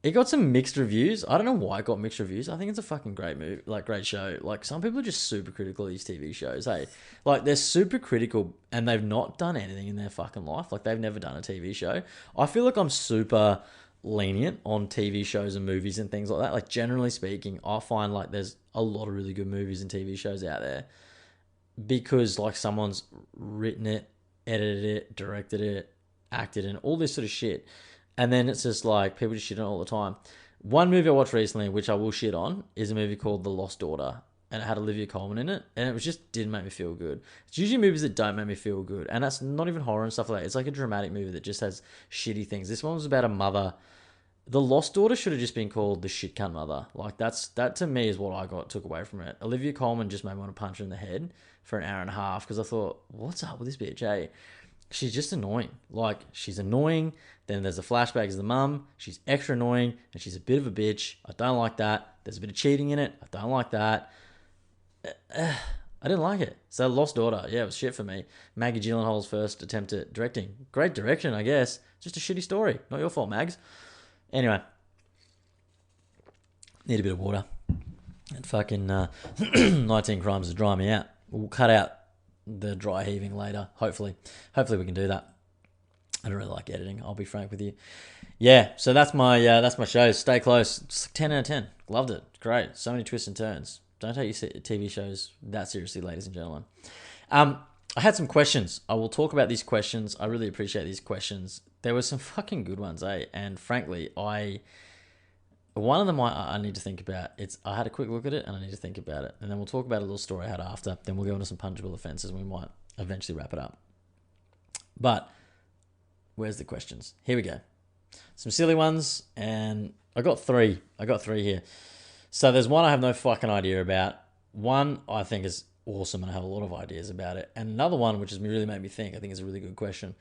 It got some mixed reviews. I don't know why it got mixed reviews. I think it's a fucking great movie, like great show. Like some people are just super critical of these TV shows. Hey, like they're super critical and they've not done anything in their fucking life. Like they've never done a TV show. I feel like I'm super lenient on TV shows and movies and things like that. Like generally speaking, I find like there's a lot of really good movies and TV shows out there because like someone's written it, edited it, directed it, acted in all this sort of shit. And then it's just like people just shit on it all the time. One movie I watched recently, which I will shit on, is a movie called The Lost Daughter. And it had Olivia Colman in it. And it was just didn't make me feel good. It's usually movies that don't make me feel good. And that's not even horror and stuff like that. It's like a dramatic movie that just has shitty things. This one was about a mother. The Lost Daughter should have just been called The Shit Cunt Mother. Like that to me is what I took away from it. Olivia Colman just made me want to punch her in the head for an hour and a half because I thought, what's up with this bitch, eh? She's just annoying. Like, she's annoying. Then there's a flashback as the mum. She's extra annoying and she's a bit of a bitch. I don't like that. There's a bit of cheating in it. I don't like that. I didn't like it. So Lost Daughter, yeah, it was shit for me. Maggie Gyllenhaal's first attempt at directing. Great direction, I guess. Just a shitty story. Not your fault, Mags. Anyway. Need a bit of water. And fucking 19 Crimes is drying me out. We'll cut out the dry heaving later. Hopefully we can do that. I don't really like editing, I'll be frank with you. Yeah, so that's my show. Stay close. It's like 10 out of 10. Loved it. Great. So many twists and turns. Don't take your TV shows that seriously, ladies and gentlemen. I had some questions. I will talk about these questions. I really appreciate these questions. There were some fucking good ones, eh? And frankly, one of them I need to think about. I had a quick look at it and I need to think about it. And then we'll talk about a little story I had after. Then we'll go into some punchable offences and we might eventually wrap it up. But where's the questions? Here we go. Some silly ones, and I got three. Here. So there's one I have no fucking idea about. One I think is awesome and I have a lot of ideas about it. And another one which has really made me think. I think is a really good question.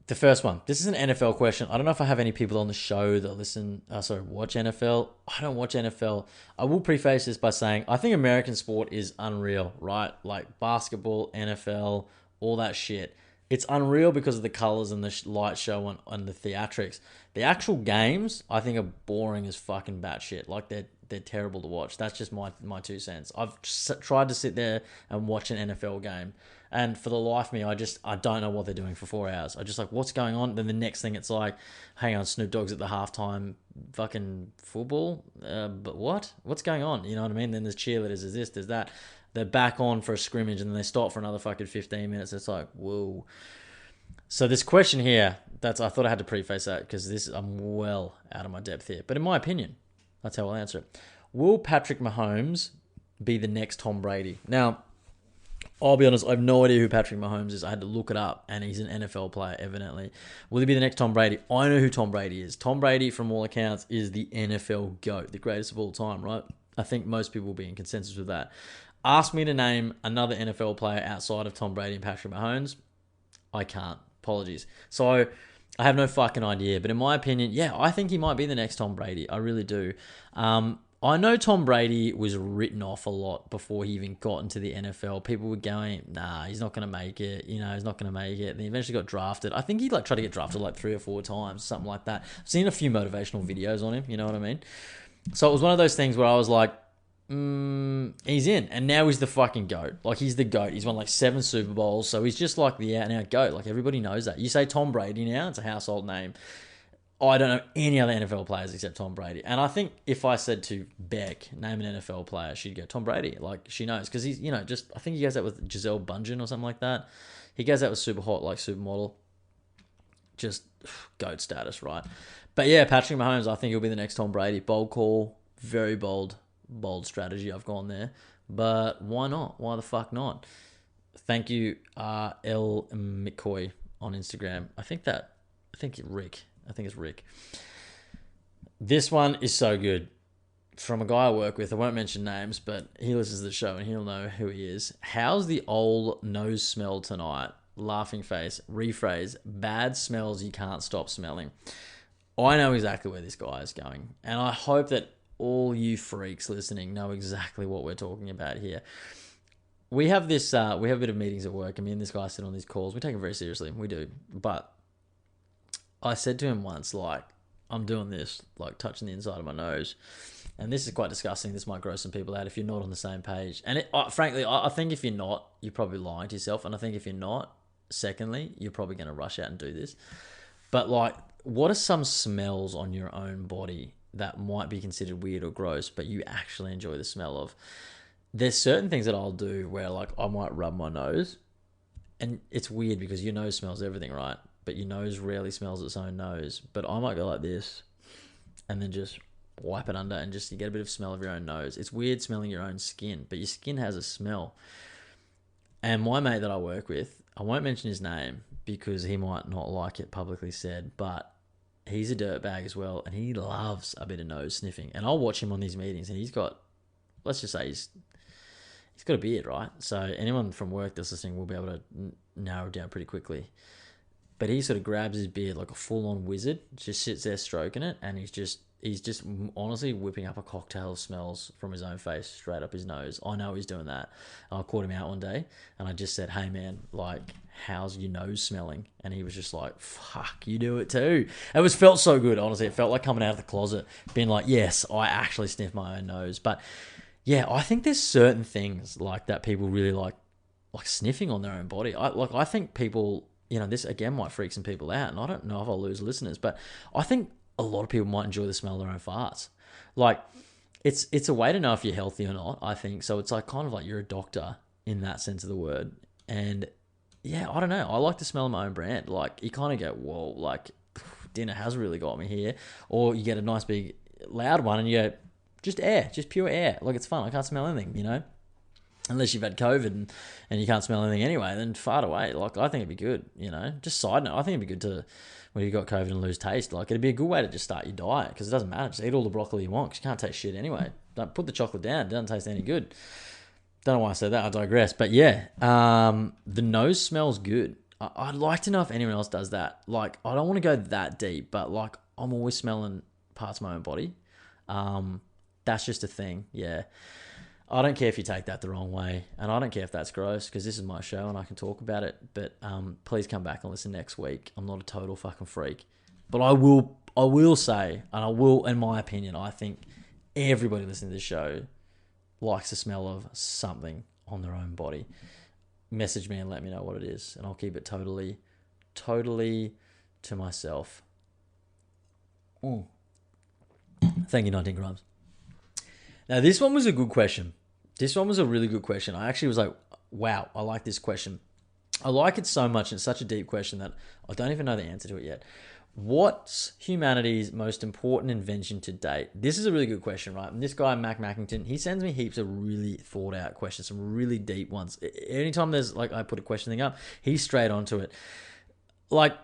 The first one. This is an NFL question. I don't know if I have any people on the show that watch NFL. I don't watch NFL. I will preface this by saying I think American sport is unreal, right? Like basketball, NFL, all that shit. It's unreal because of the colors and the light show and the theatrics. The actual games, I think, are boring as fucking batshit. Like they're terrible to watch. That's just my 2 cents. I've tried to sit there and watch an NFL game, and for the life of me, I don't know what they're doing for 4 hours. I just like, what's going on? Then the next thing, it's like, hang on, Snoop Dogg's at the halftime fucking football. But what? What's going on? You know what I mean? Then there's cheerleaders. There's this. There's that. They're back on for a scrimmage and then they stop for another fucking 15 minutes. It's like, whoa. So this question here, I thought I had to preface that because I'm well out of my depth here. But in my opinion, that's how I'll answer it. Will Patrick Mahomes be the next Tom Brady? Now, I'll be honest, I have no idea who Patrick Mahomes is. I had to look it up, and he's an NFL player, evidently. Will he be the next Tom Brady? I know who Tom Brady is. Tom Brady, from all accounts, is the NFL GOAT, the greatest of all time, right? I think most people will be in consensus with that. Ask me to name another NFL player outside of Tom Brady and Patrick Mahomes. I can't. Apologies. So I have no fucking idea. But in my opinion, yeah, I think he might be the next Tom Brady. I really do. I know Tom Brady was written off a lot before he even got into the NFL. People were going, nah, he's not going to make it. He's not going to make it. And he eventually got drafted. I think he tried to get drafted 3 or 4 times, something like that. I've seen a few motivational videos on him. You know what I mean? So it was one of those things where I was like, he's in, and now he's the fucking GOAT. Like, he's the GOAT. He's won 7 Super Bowls, so he's just like the out-and-out GOAT. Like, everybody knows that. You say Tom Brady now, it's a household name. I don't know any other NFL players except Tom Brady. And I think if I said to Beck, name an NFL player, she'd go Tom Brady. Like, she knows, because he's, I think he goes out with Giselle Bundchen or something like that. He goes out with super hot, supermodel. Just GOAT status, right? But yeah, Patrick Mahomes, I think he'll be the next Tom Brady. Bold call, very bold strategy. I've gone there, but why not? Why the fuck not? Thank you, L McCoy on Instagram. I think it's Rick. This one is so good. From a guy I work with. I won't mention names, but he listens to the show and he'll know who he is. How's the old nose smell tonight? Laughing face. Rephrase. Bad smells you can't stop smelling. I know exactly where this guy is going, and I hope that all you freaks listening know exactly what we're talking about here. We have this, we have a bit of meetings at work, and me and this guy sit on these calls. We take it very seriously, we do. But I said to him once, like, I'm doing this, like touching the inside of my nose. And this is quite disgusting. This might gross some people out if you're not on the same page. And frankly, I think if you're not, you're probably lying to yourself. And I think if you're not, secondly, you're probably going to rush out and do this. But like, what are some smells on your own body that might be considered weird or gross, but you actually enjoy the smell of? There's certain things that I'll do where like I might rub my nose, and it's weird because your nose smells everything, right? But your nose rarely smells its own nose. But I might go like this and then just wipe it under, and just you get a bit of smell of your own nose. It's weird smelling your own skin, but your skin has a smell. And my mate that I work with, I won't mention his name because he might not like it publicly said, but he's a dirtbag as well, and he loves a bit of nose sniffing. And I'll watch him on these meetings, and he's got, let's just say he's got a beard, right? So anyone from work that's listening will be able to narrow it down pretty quickly. But he sort of grabs his beard like a full-on wizard, just sits there stroking it, and he's just honestly whipping up a cocktail of smells from his own face straight up his nose. I know he's doing that. And I caught him out one day, and I just said, hey man, like, how's your nose smelling? And he was just like, fuck, you do it too. It felt so good, honestly. It felt like coming out of the closet, being like, yes, I actually sniff my own nose. But yeah, I think there's certain things like that people really like sniffing on their own body. I think people, this again might freak some people out, and I don't know if I'll lose listeners, but I think a lot of people might enjoy the smell of their own farts. Like, it's a way to know if you're healthy or not, I think. So it's like kind of like you're a doctor in that sense of the word. And yeah, I don't know. I like the smell of my own brand. Like, you kind of go, whoa, like, dinner has really got me here. Or you get a nice big loud one and you go, just air, just pure air. Like, it's fun. I can't smell anything, Unless you've had COVID and you can't smell anything anyway, then fart away. Like, I think it'd be good, Just side note, I think it'd be good to, when you got COVID and lose taste, like, it'd be a good way to just start your diet, because it doesn't matter. Just eat all the broccoli you want, because you can't taste shit anyway. Don't put the chocolate down. It doesn't taste any good. Don't know why I said that. I digress. But yeah, the nose smells good. I'd like to know if anyone else does that. Like, I don't want to go that deep, but like, I'm always smelling parts of my own body. That's just a thing. Yeah. I don't care if you take that the wrong way, and I don't care if that's gross, because this is my show and I can talk about it. But please come back and listen next week. I'm not a total fucking freak, but I will say, and I will, in my opinion, I think everybody listening to this show likes the smell of something on their own body. Message me and let me know what it is, and I'll keep it totally to myself. Thank you, 19 grams. Now, this one was a good question. This one was a really good question. I actually was like, wow, I like this question. I like it so much, and it's such a deep question that I don't even know the answer to it yet. What's humanity's most important invention to date? This is a really good question, right? And this guy, Mac Mackington, he sends me heaps of really thought out questions, some really deep ones. Anytime there's like, I put a question thing up, he's straight onto it. Like,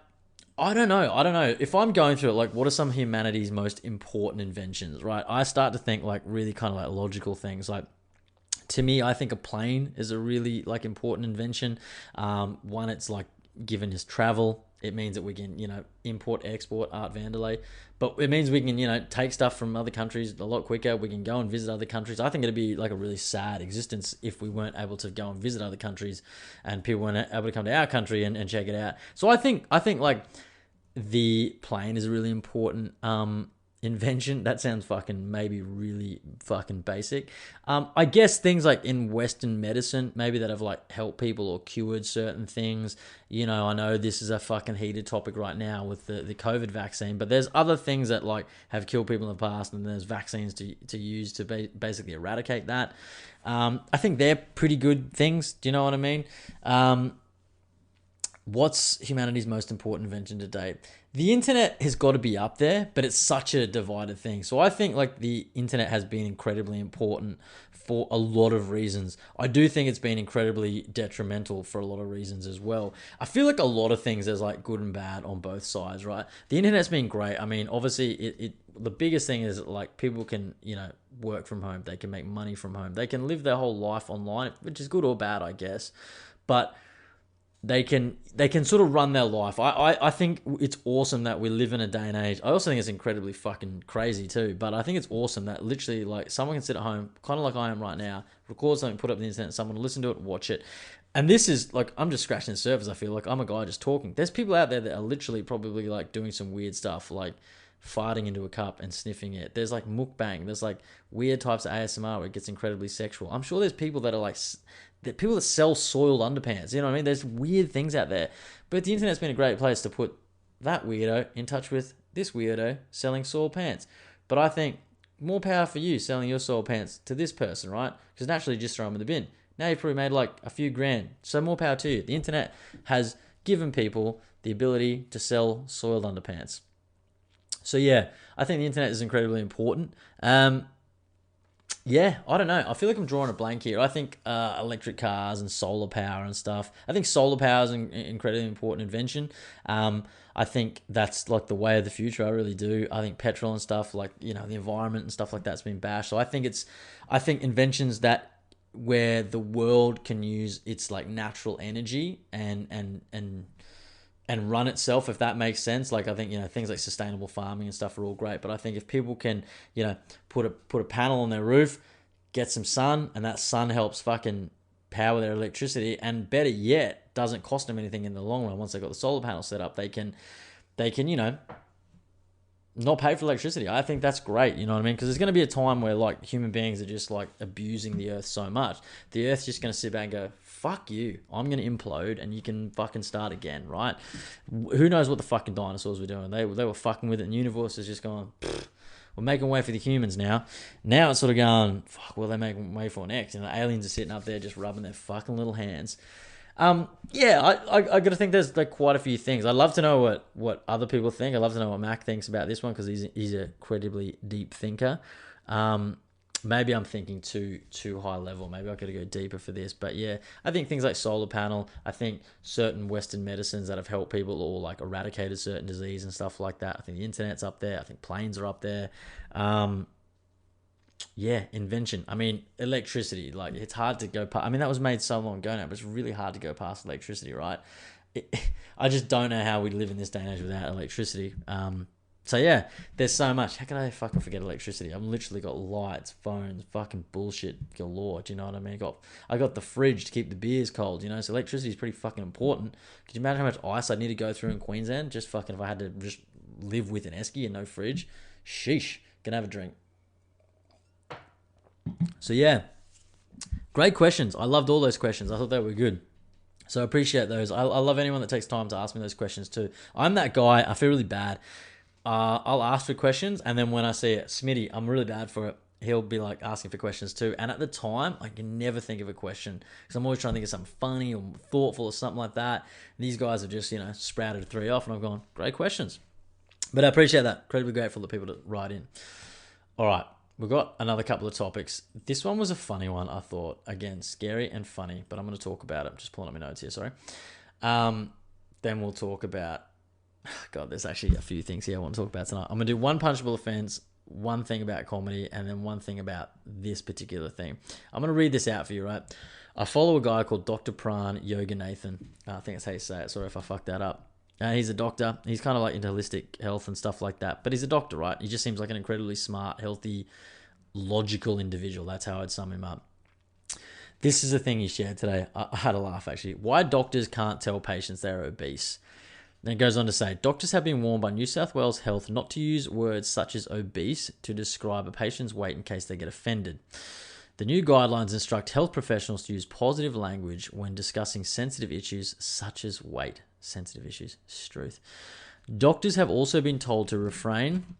I don't know. If I'm going through it, like, what are some of humanity's most important inventions, right? I start to think like really kind of like logical things. Like, to me, I think a plane is a really like important invention. One, it's like given us travel. It means that we can, import, export Art Vanderlei. But it means we can, take stuff from other countries a lot quicker. We can go and visit other countries. I think it'd be like a really sad existence if we weren't able to go and visit other countries and people weren't able to come to our country and check it out. So I think like the plane is a really important invention. That sounds fucking maybe really fucking basic. I guess things like in Western medicine, maybe that have like helped people or cured certain things. I know this is a fucking heated topic right now with the COVID vaccine, but there's other things that like have killed people in the past, and there's vaccines to use to basically eradicate that. I think they're pretty good things. Do you know what I mean? What's humanity's most important invention to date? The internet has got to be up there, but it's such a divided thing. So I think like the internet has been incredibly important for a lot of reasons. I do think it's been incredibly detrimental for a lot of reasons as well. I feel like a lot of things there's like good and bad on both sides, right? The internet's been great. I mean, obviously the biggest thing is like people can, work from home. They can make money from home. They can live their whole life online, which is good or bad, I guess. But they can sort of run their life. I think it's awesome that we live in a day and age. I also think it's incredibly fucking crazy too, but I think it's awesome that literally like someone can sit at home, kind of like I am right now, record something, put it up on the internet, someone will listen to it and watch it. And this is like, I'm just scratching the surface. I feel like I'm a guy just talking. There's people out there that are literally probably like doing some weird stuff, like farting into a cup and sniffing it. There's like mukbang. There's like weird types of ASMR where it gets incredibly sexual. I'm sure there's people that are like, people that sell soiled underpants. You know what I mean? There's weird things out there. But the internet's been a great place to put that weirdo in touch with this weirdo selling soiled pants. But I think more power for you selling your soiled pants to this person, right? Because naturally just throw them in the bin. Now you've probably made like a few grand. So more power to you. The internet has given people the ability to sell soiled underpants. So yeah, I think the internet is incredibly important. Yeah, I don't know. I feel like I'm drawing a blank here. I think electric cars and solar power and stuff. I think solar power is an incredibly important invention. I think that's like the way of the future. I really do. I think petrol and stuff, like, you know, the environment and stuff like that's been bashed. So I think inventions that where the world can use its like natural energy and run itself, if that makes sense. Like I think, you know, things like sustainable farming and stuff are all great, but I think if people can, you know, put a panel on their roof, get some sun, and that sun helps fucking power their electricity, and better yet, doesn't cost them anything in the long run. Once they've got the solar panel set up, they can, you know, not pay for electricity. I think that's great, you know what I mean? Because there's going to be a time where like human beings are just like abusing the earth so much. The earth's just going to sit back and go, fuck you, I'm going to implode and you can fucking start again, right? Who knows what the fucking dinosaurs were doing? They were fucking with it, and the universe is just going, we're making way for the humans now. Now it's sort of going, fuck, what are they making way for next? And the aliens are sitting up there just rubbing their fucking little hands. Yeah, I got to think there's like quite a few things. I'd love to know what other people think. I'd love to know what Mac thinks about this one, because he's a incredibly deep thinker. Maybe I'm thinking too high level. Maybe I got to go deeper for this. But yeah, I think things like solar panel, I think certain Western medicines that have helped people or like eradicated certain disease and stuff like that. I think the internet's up there. I think planes are up there. Yeah, invention. I mean, electricity. Like, it's hard to go past. I mean, that was made so long ago now, but it's really hard to go past electricity, right? I just don't know how we'd live in this day and age without electricity. So yeah, there's so much. How can I fucking forget electricity? I've literally got lights, phones, fucking bullshit galore. Do you know what I mean? I got the fridge to keep the beers cold, you know? So electricity is pretty fucking important. Could you imagine how much ice I'd need to go through in Queensland? Just fucking if I had to just live with an esky and no fridge. Sheesh. Gonna have a drink. So yeah, great questions. I loved all those questions. I thought they were good. So I appreciate those. I love anyone that takes time to ask me those questions too. I'm that guy. I feel really bad. I'll ask for questions, and then when I see it, Smitty, I'm really bad for it. He'll be like asking for questions too. And at the time, I can never think of a question because I'm always trying to think of something funny or thoughtful or something like that. And these guys have just, you know, sprouted three off, and I've gone, great questions. But I appreciate that. Incredibly grateful to people to write in. All right. We've got another couple of topics. This one was a funny one, I thought. Again, scary and funny, but I'm going to talk about it. I'm just pulling up my notes here, sorry. Then we'll talk about... God, there's actually a few things here I want to talk about tonight. I'm going to do one punchable offense, one thing about comedy, and then one thing about this particular thing. I'm going to read this out for you, right? I follow a guy called Dr. Pran Yoga Nathan. I think that's how you say it. Sorry if I fucked that up. He's a doctor. He's kind of like into holistic health and stuff like that. But he's a doctor, right? He just seems like an incredibly smart, healthy, logical individual. That's how I'd sum him up. This is the thing he shared today. I had a laugh, actually. Why doctors can't tell patients they're obese. Then it goes on to say, doctors have been warned by New South Wales Health not to use words such as obese to describe a patient's weight in case they get offended. The new guidelines instruct health professionals to use positive language when discussing sensitive issues such as weight. Sensitive issues, truth. Doctors have also been told to refrain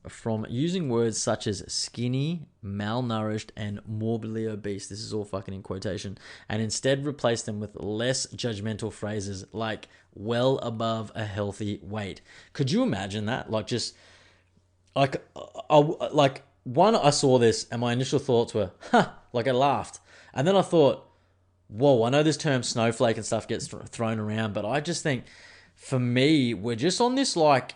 from using words such as skinny, malnourished, and morbidly obese. This is all fucking in quotation. And instead replace them with less judgmental phrases like well above a healthy weight. Could you imagine that? Like, just like, I saw this and my initial thoughts were, like I laughed. And then I thought, whoa, I know this term snowflake and stuff gets thrown around, but I just think for me, we're just on this like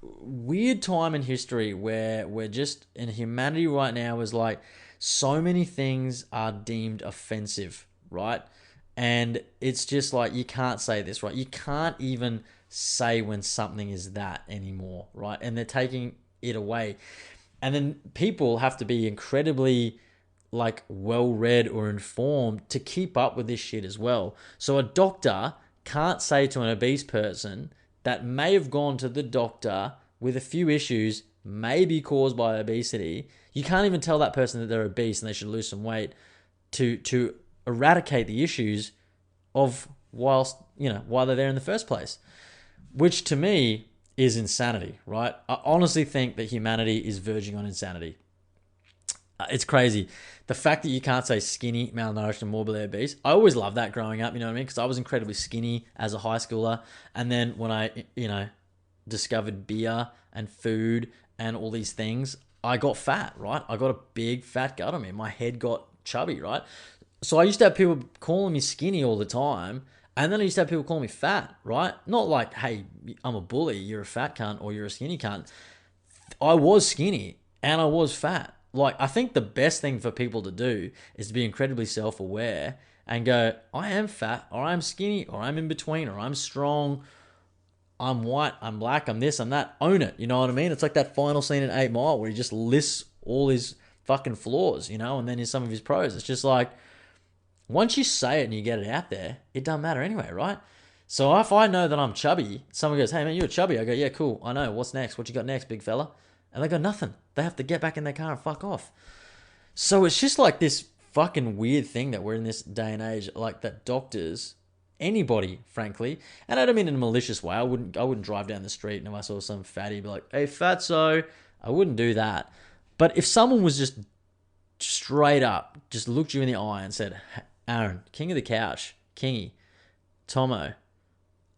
weird time in history where we're just in humanity right now is like so many things are deemed offensive, right? And it's just like, you can't say this, right? You can't even say when something is that anymore, right? And they're taking it away. And then people have to be incredibly like well read or informed to keep up with this shit as well. So a doctor can't say to an obese person that may have gone to the doctor with a few issues, maybe caused by obesity. You can't even tell that person that they're obese and they should lose some weight to eradicate the issues of why they're there in the first place, which to me is insanity, right? I honestly think that humanity is verging on insanity. It's crazy. The fact that you can't say skinny, malnourished, and morbidly obese. I always loved that growing up, you know what I mean? Because I was incredibly skinny as a high schooler. And then when I, discovered beer and food and all these things, I got fat, right? I got a big fat gut on me. My head got chubby, right? So I used to have people calling me skinny all the time. And then I used to have people calling me fat, right? Not like, hey, I'm a bully, you're a fat cunt, or you're a skinny cunt. I was skinny and I was fat. Like, I think the best thing for people to do is to be incredibly self-aware and go, I am fat, or I'm skinny, or I'm in between, or I'm strong, I'm white, I'm black, I'm this, I'm that. Own it, you know what I mean? It's like that final scene in 8 Mile where he just lists all his fucking flaws, and then some of his pros. It's just like, once you say it and you get it out there, it doesn't matter anyway, right? So if I know that I'm chubby, someone goes, hey man, you're chubby. I go, yeah, cool, I know. What's next? What you got next, big fella? And they go, nothing. They have to get back in their car and fuck off. So it's just like this fucking weird thing that we're in this day and age, like that doctors, anybody, frankly, and I don't mean in a malicious way. I wouldn't drive down the street and if I saw some fatty, be like, hey, fatso. I wouldn't do that. But if someone was just straight up, just looked you in the eye and said, Aaron, king of the couch, Kingy, Tomo,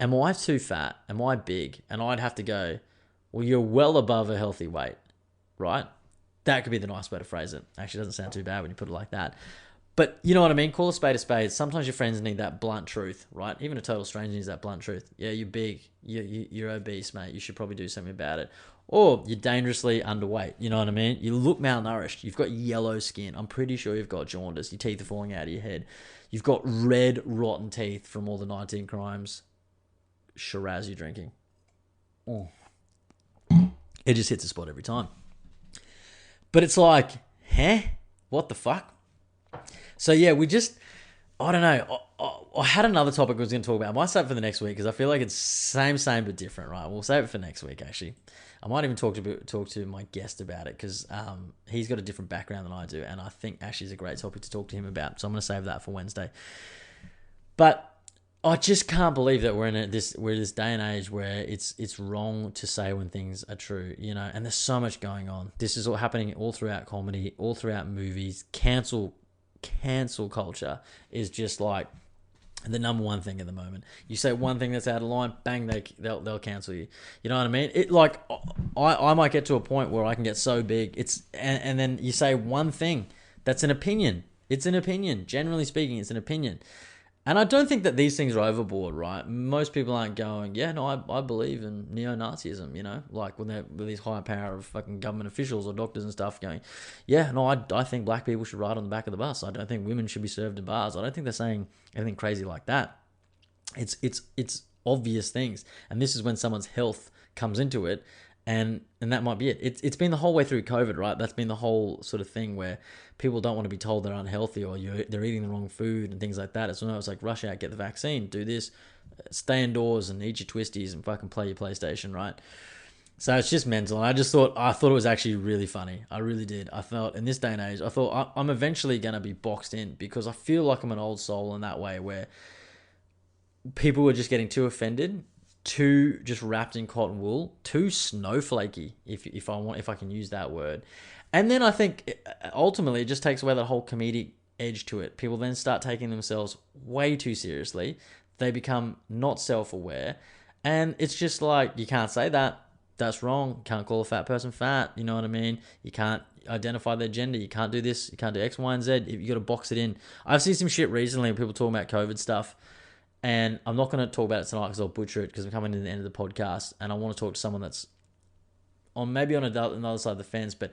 am I too fat? Am I big? And I'd have to go, well, you're well above a healthy weight, right? That could be the nice way to phrase it. Actually, it doesn't sound too bad when you put it like that. But you know what I mean? Call a spade a spade. Sometimes your friends need that blunt truth, right? Even a total stranger needs that blunt truth. Yeah, you're big. You're obese, mate. You should probably do something about it. Or you're dangerously underweight. You know what I mean? You look malnourished. You've got yellow skin. I'm pretty sure you've got jaundice. Your teeth are falling out of your head. You've got red, rotten teeth from all the 19 crimes Shiraz you're drinking. Oh. It just hits a spot every time. But it's like, what the fuck? So yeah, I don't know. I had another topic I was going to talk about. I might save it for the next week because I feel like it's same but different, right? We'll save it for next week, actually. I might even talk to my guest about it because he's got a different background than I do, and I think actually is a great topic to talk to him about. So I'm going to save that for Wednesday. But I just can't believe that we're in this day and age where it's wrong to say when things are true, and there's so much going on. This is all happening all throughout comedy, all throughout movies. Cancel culture is just like the number one thing at the moment. You say one thing that's out of line, bang, they'll cancel you. You know what I mean? It like I might get to a point where I can get so big. And then you say one thing that's an opinion. It's an opinion. Generally speaking, it's an opinion. And I don't think that these things are overboard, right? Most people aren't going, yeah, no, I believe in neo-Nazism, like when they're with these higher power of fucking government officials or doctors and stuff going, yeah, no, I think black people should ride on the back of the bus. I don't think women should be served in bars. I don't think they're saying anything crazy like that. It's obvious things. And this is when someone's health comes into it. And that might be it. It's been the whole way through COVID, right? That's been the whole sort of thing where people don't want to be told they're unhealthy or they're eating the wrong food and things like that. It's like rush out, get the vaccine, do this, stay indoors and eat your twisties and fucking play your PlayStation, right? So it's just mental. And I thought it was actually really funny. I really did. I felt in this day and age, I thought I'm eventually going to be boxed in because I feel like I'm an old soul in that way where people were just getting too offended, too just wrapped in cotton wool, too snowflakey, if I can use that word. And then I think ultimately it just takes away that whole comedic edge to it. People then start taking themselves way too seriously. They become not self-aware. And it's just like, you can't say that. That's wrong. You can't call a fat person fat. You know what I mean? You can't identify their gender. You can't do this. You can't do X, Y, and Z. You got to box it in. I've seen some shit recently, people talking about COVID stuff. And I'm not going to talk about it tonight because I'll butcher it because we're coming to the end of the podcast. And I want to talk to someone that's maybe on another side of the fence. But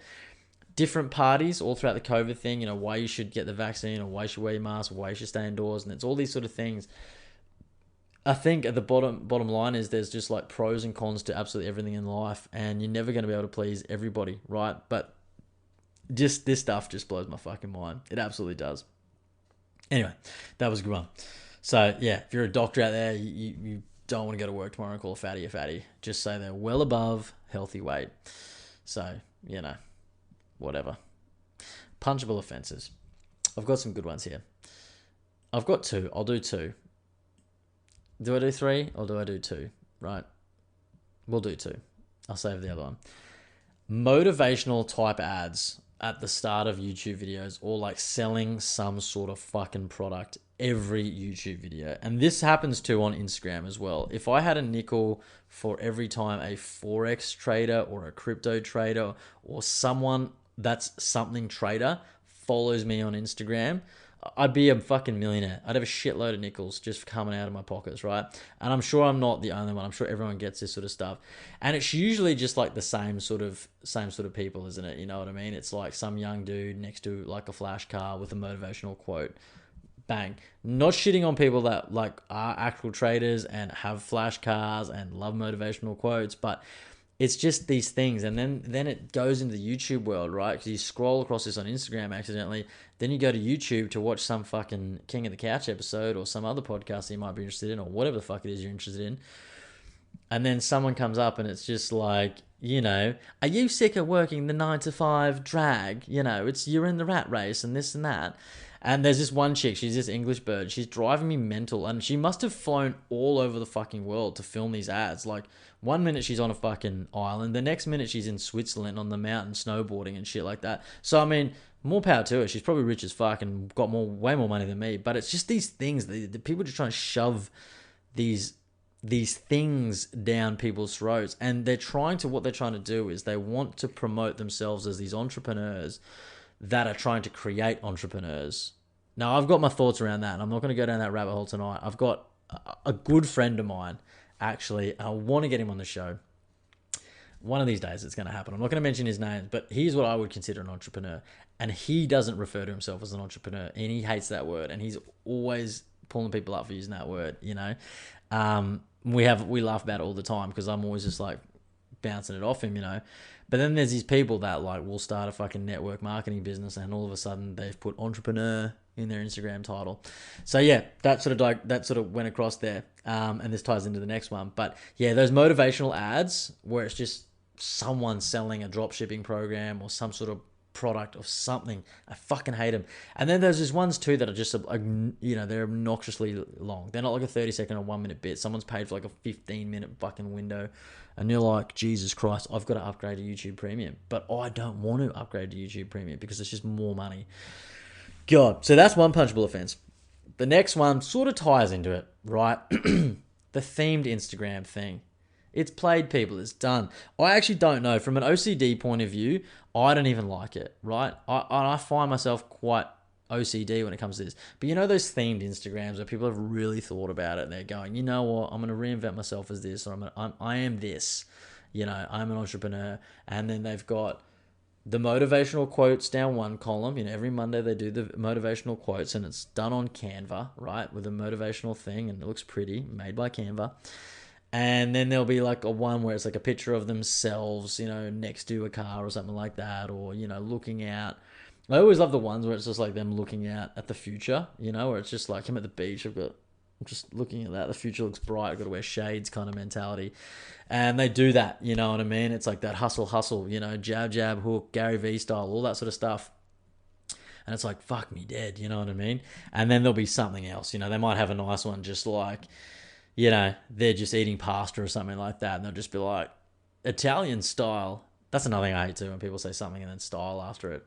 different parties all throughout the COVID thing, why you should get the vaccine, or why you should wear your mask, or why you should stay indoors, and it's all these sort of things. I think at the bottom line is there's just like pros and cons to absolutely everything in life, and you're never going to be able to please everybody, right? But just this stuff just blows my fucking mind. It absolutely does. Anyway, that was a good one. So yeah, if you're a doctor out there, you don't want to go to work tomorrow and call a fatty a fatty. Just say they're well above healthy weight. So, whatever. Punchable offences. I've got some good ones here. I've got two. I'll do two. Do I do three or do I do two? Right. We'll do two. I'll save the other one. Motivational type ads at the start of YouTube videos, or like selling some sort of fucking product every YouTube video. And this happens too on Instagram as well. If I had a nickel for every time a Forex trader or a crypto trader or someone that's something trader follows me on Instagram, I'd be a fucking millionaire. I'd have a shitload of nickels just coming out of my pockets, right? And I'm sure I'm not the only one. I'm sure everyone gets this sort of stuff. And it's usually just like the same sort of people, isn't it? You know what I mean? It's like some young dude next to like a flash car with a motivational quote. Bang. Not shitting on people that like are actual traders and have flash cars and love motivational quotes, but it's just these things. And then it goes into the YouTube world, right? Because you scroll across this on Instagram accidentally. Then you go to YouTube to watch some fucking King of the Couch episode or some other podcast you might be interested in, or whatever the fuck it is you're interested in. And then someone comes up and it's just like, are you sick of working the 9 to 5 drag? You're in the rat race and this and that. And there's this one chick, she's this English bird. She's driving me mental, and she must have flown all over the fucking world to film these ads. Like, 1 minute she's on a fucking island, the next minute she's in Switzerland on the mountain snowboarding and shit like that. So, I mean, more power to her. She's probably rich as fuck and got way more money than me. But it's just these things, the people just trying to shove these things down people's throats. And what they're trying to do is they want to promote themselves as these entrepreneurs that are trying to create entrepreneurs. Now, I've got my thoughts around that, and I'm not going to go down that rabbit hole tonight. I've got a good friend of mine, actually. I want to get him on the show. One of these days it's going to happen. I'm not going to mention his name, but he's what I would consider an entrepreneur. And he doesn't refer to himself as an entrepreneur, and he hates that word, and he's always pulling people up for using that word, We laugh about it all the time because I'm always just like bouncing it off him, But then there's these people that like will start a fucking network marketing business, and all of a sudden they've put entrepreneur in their Instagram title. So yeah, that sort of went across there. And this ties into the next one. But yeah, those motivational ads where it's just someone selling a drop shipping program or some sort of product or something, I fucking hate them. And then there's these ones too that are just they're obnoxiously long. They're not like a 30-second or 1 minute bit. Someone's paid for like a 15-minute fucking window, and you're like, Jesus Christ, I've got to upgrade to YouTube Premium. But I don't want to upgrade to YouTube Premium because it's just more money. God. So that's one punchable offense. The next one sort of ties into it, right? The themed Instagram thing. It's played, people. It's done. I actually don't know. From an OCD point of view, I don't even like it, right? I find myself quite OCD when it comes to this. But those themed Instagrams where people have really thought about it and they're going, you know what, I'm going to reinvent myself as this, or I am this. I'm an entrepreneur. And then they've got the motivational quotes down one column. Every Monday they do the motivational quotes, and it's done on Canva, right, with a motivational thing, and it looks pretty, made by Canva. And then there'll be like a one where it's like a picture of themselves, next to a car or something like that, or, looking out. I always love the ones where it's just like them looking out at the future, where it's just like, I'm at the beach, I'm just looking at that. The future looks bright. I've got to wear shades kind of mentality. And they do that, you know what I mean? It's like that hustle, jab, jab, hook, Gary Vee style, all that sort of stuff. And it's like, fuck me dead, you know what I mean? And then there'll be something else, they might have a nice one just like, they're just eating pasta or something like that. And they'll just be like, Italian style. That's another thing I hate too, when people say something and then style after it.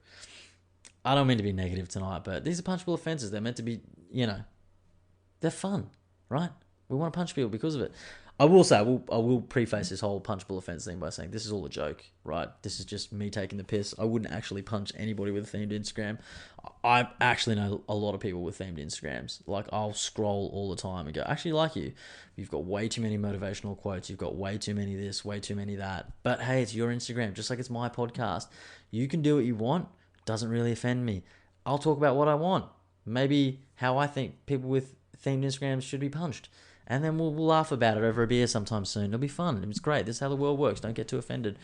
I don't mean to be negative tonight, but these are punchable offenses. They're meant to be, they're fun, right? We want to punch people because of it. I will say, I will preface this whole punchable offense thing by saying this is all a joke, right? This is just me taking the piss. I wouldn't actually punch anybody with a themed Instagram. I actually know a lot of people with themed Instagrams. Like, I'll scroll all the time and go, actually like you. You've got way too many motivational quotes. You've got way too many this, way too many that. But hey, it's your Instagram, just like it's my podcast. You can do what you want. Doesn't really offend me. I'll talk about what I want. Maybe how I think people with themed Instagrams should be punched. And then we'll laugh about it over a beer sometime soon. It'll be fun. It's great. This is how the world works. Don't get too offended.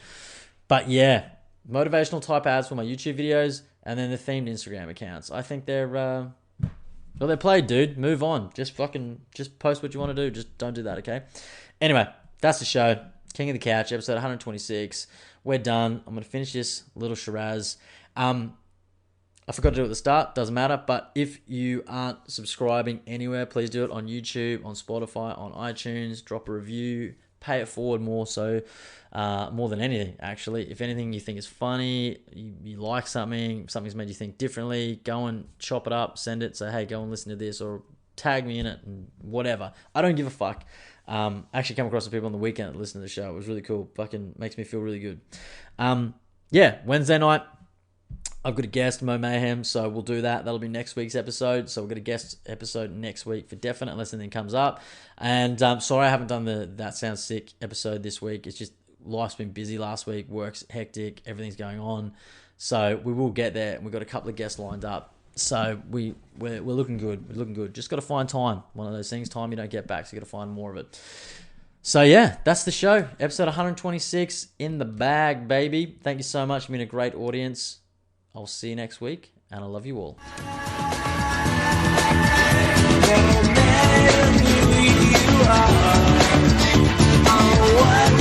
But yeah, motivational type ads for my YouTube videos and then the themed Instagram accounts. I think they're played, dude. Move on. Just post what you want to do. Just don't do that, okay? Anyway, that's the show. King of the Couch, episode 126. We're done. I'm going to finish this little Shiraz. I forgot to do it at the start, doesn't matter, but if you aren't subscribing anywhere, please do it on YouTube, on Spotify, on iTunes, drop a review, pay it forward more than anything, actually. If anything you think is funny, you like something's made you think differently, go and chop it up, send it, say, hey, go and listen to this, or tag me in it, and whatever. I don't give a fuck. Actually came across some people on the weekend that listened to the show. It was really cool. Fucking makes me feel really good. Yeah, Wednesday night, I've got a guest, Mo Mayhem, so we'll do that. That'll be next week's episode. So we've got a guest episode next week for definite, unless anything comes up. And sorry I haven't done the That Sounds Sick episode this week. It's just life's been busy last week. Work's hectic. Everything's going on. So we will get there. And we've got a couple of guests lined up. So we're looking good. We're looking good. Just got to find time. One of those things, time you don't get back. So you got to find more of it. So yeah, that's the show. Episode 126 in the bag, baby. Thank you so much. You've been a great audience. I'll see you next week, and I love you all. No matter who you are, or what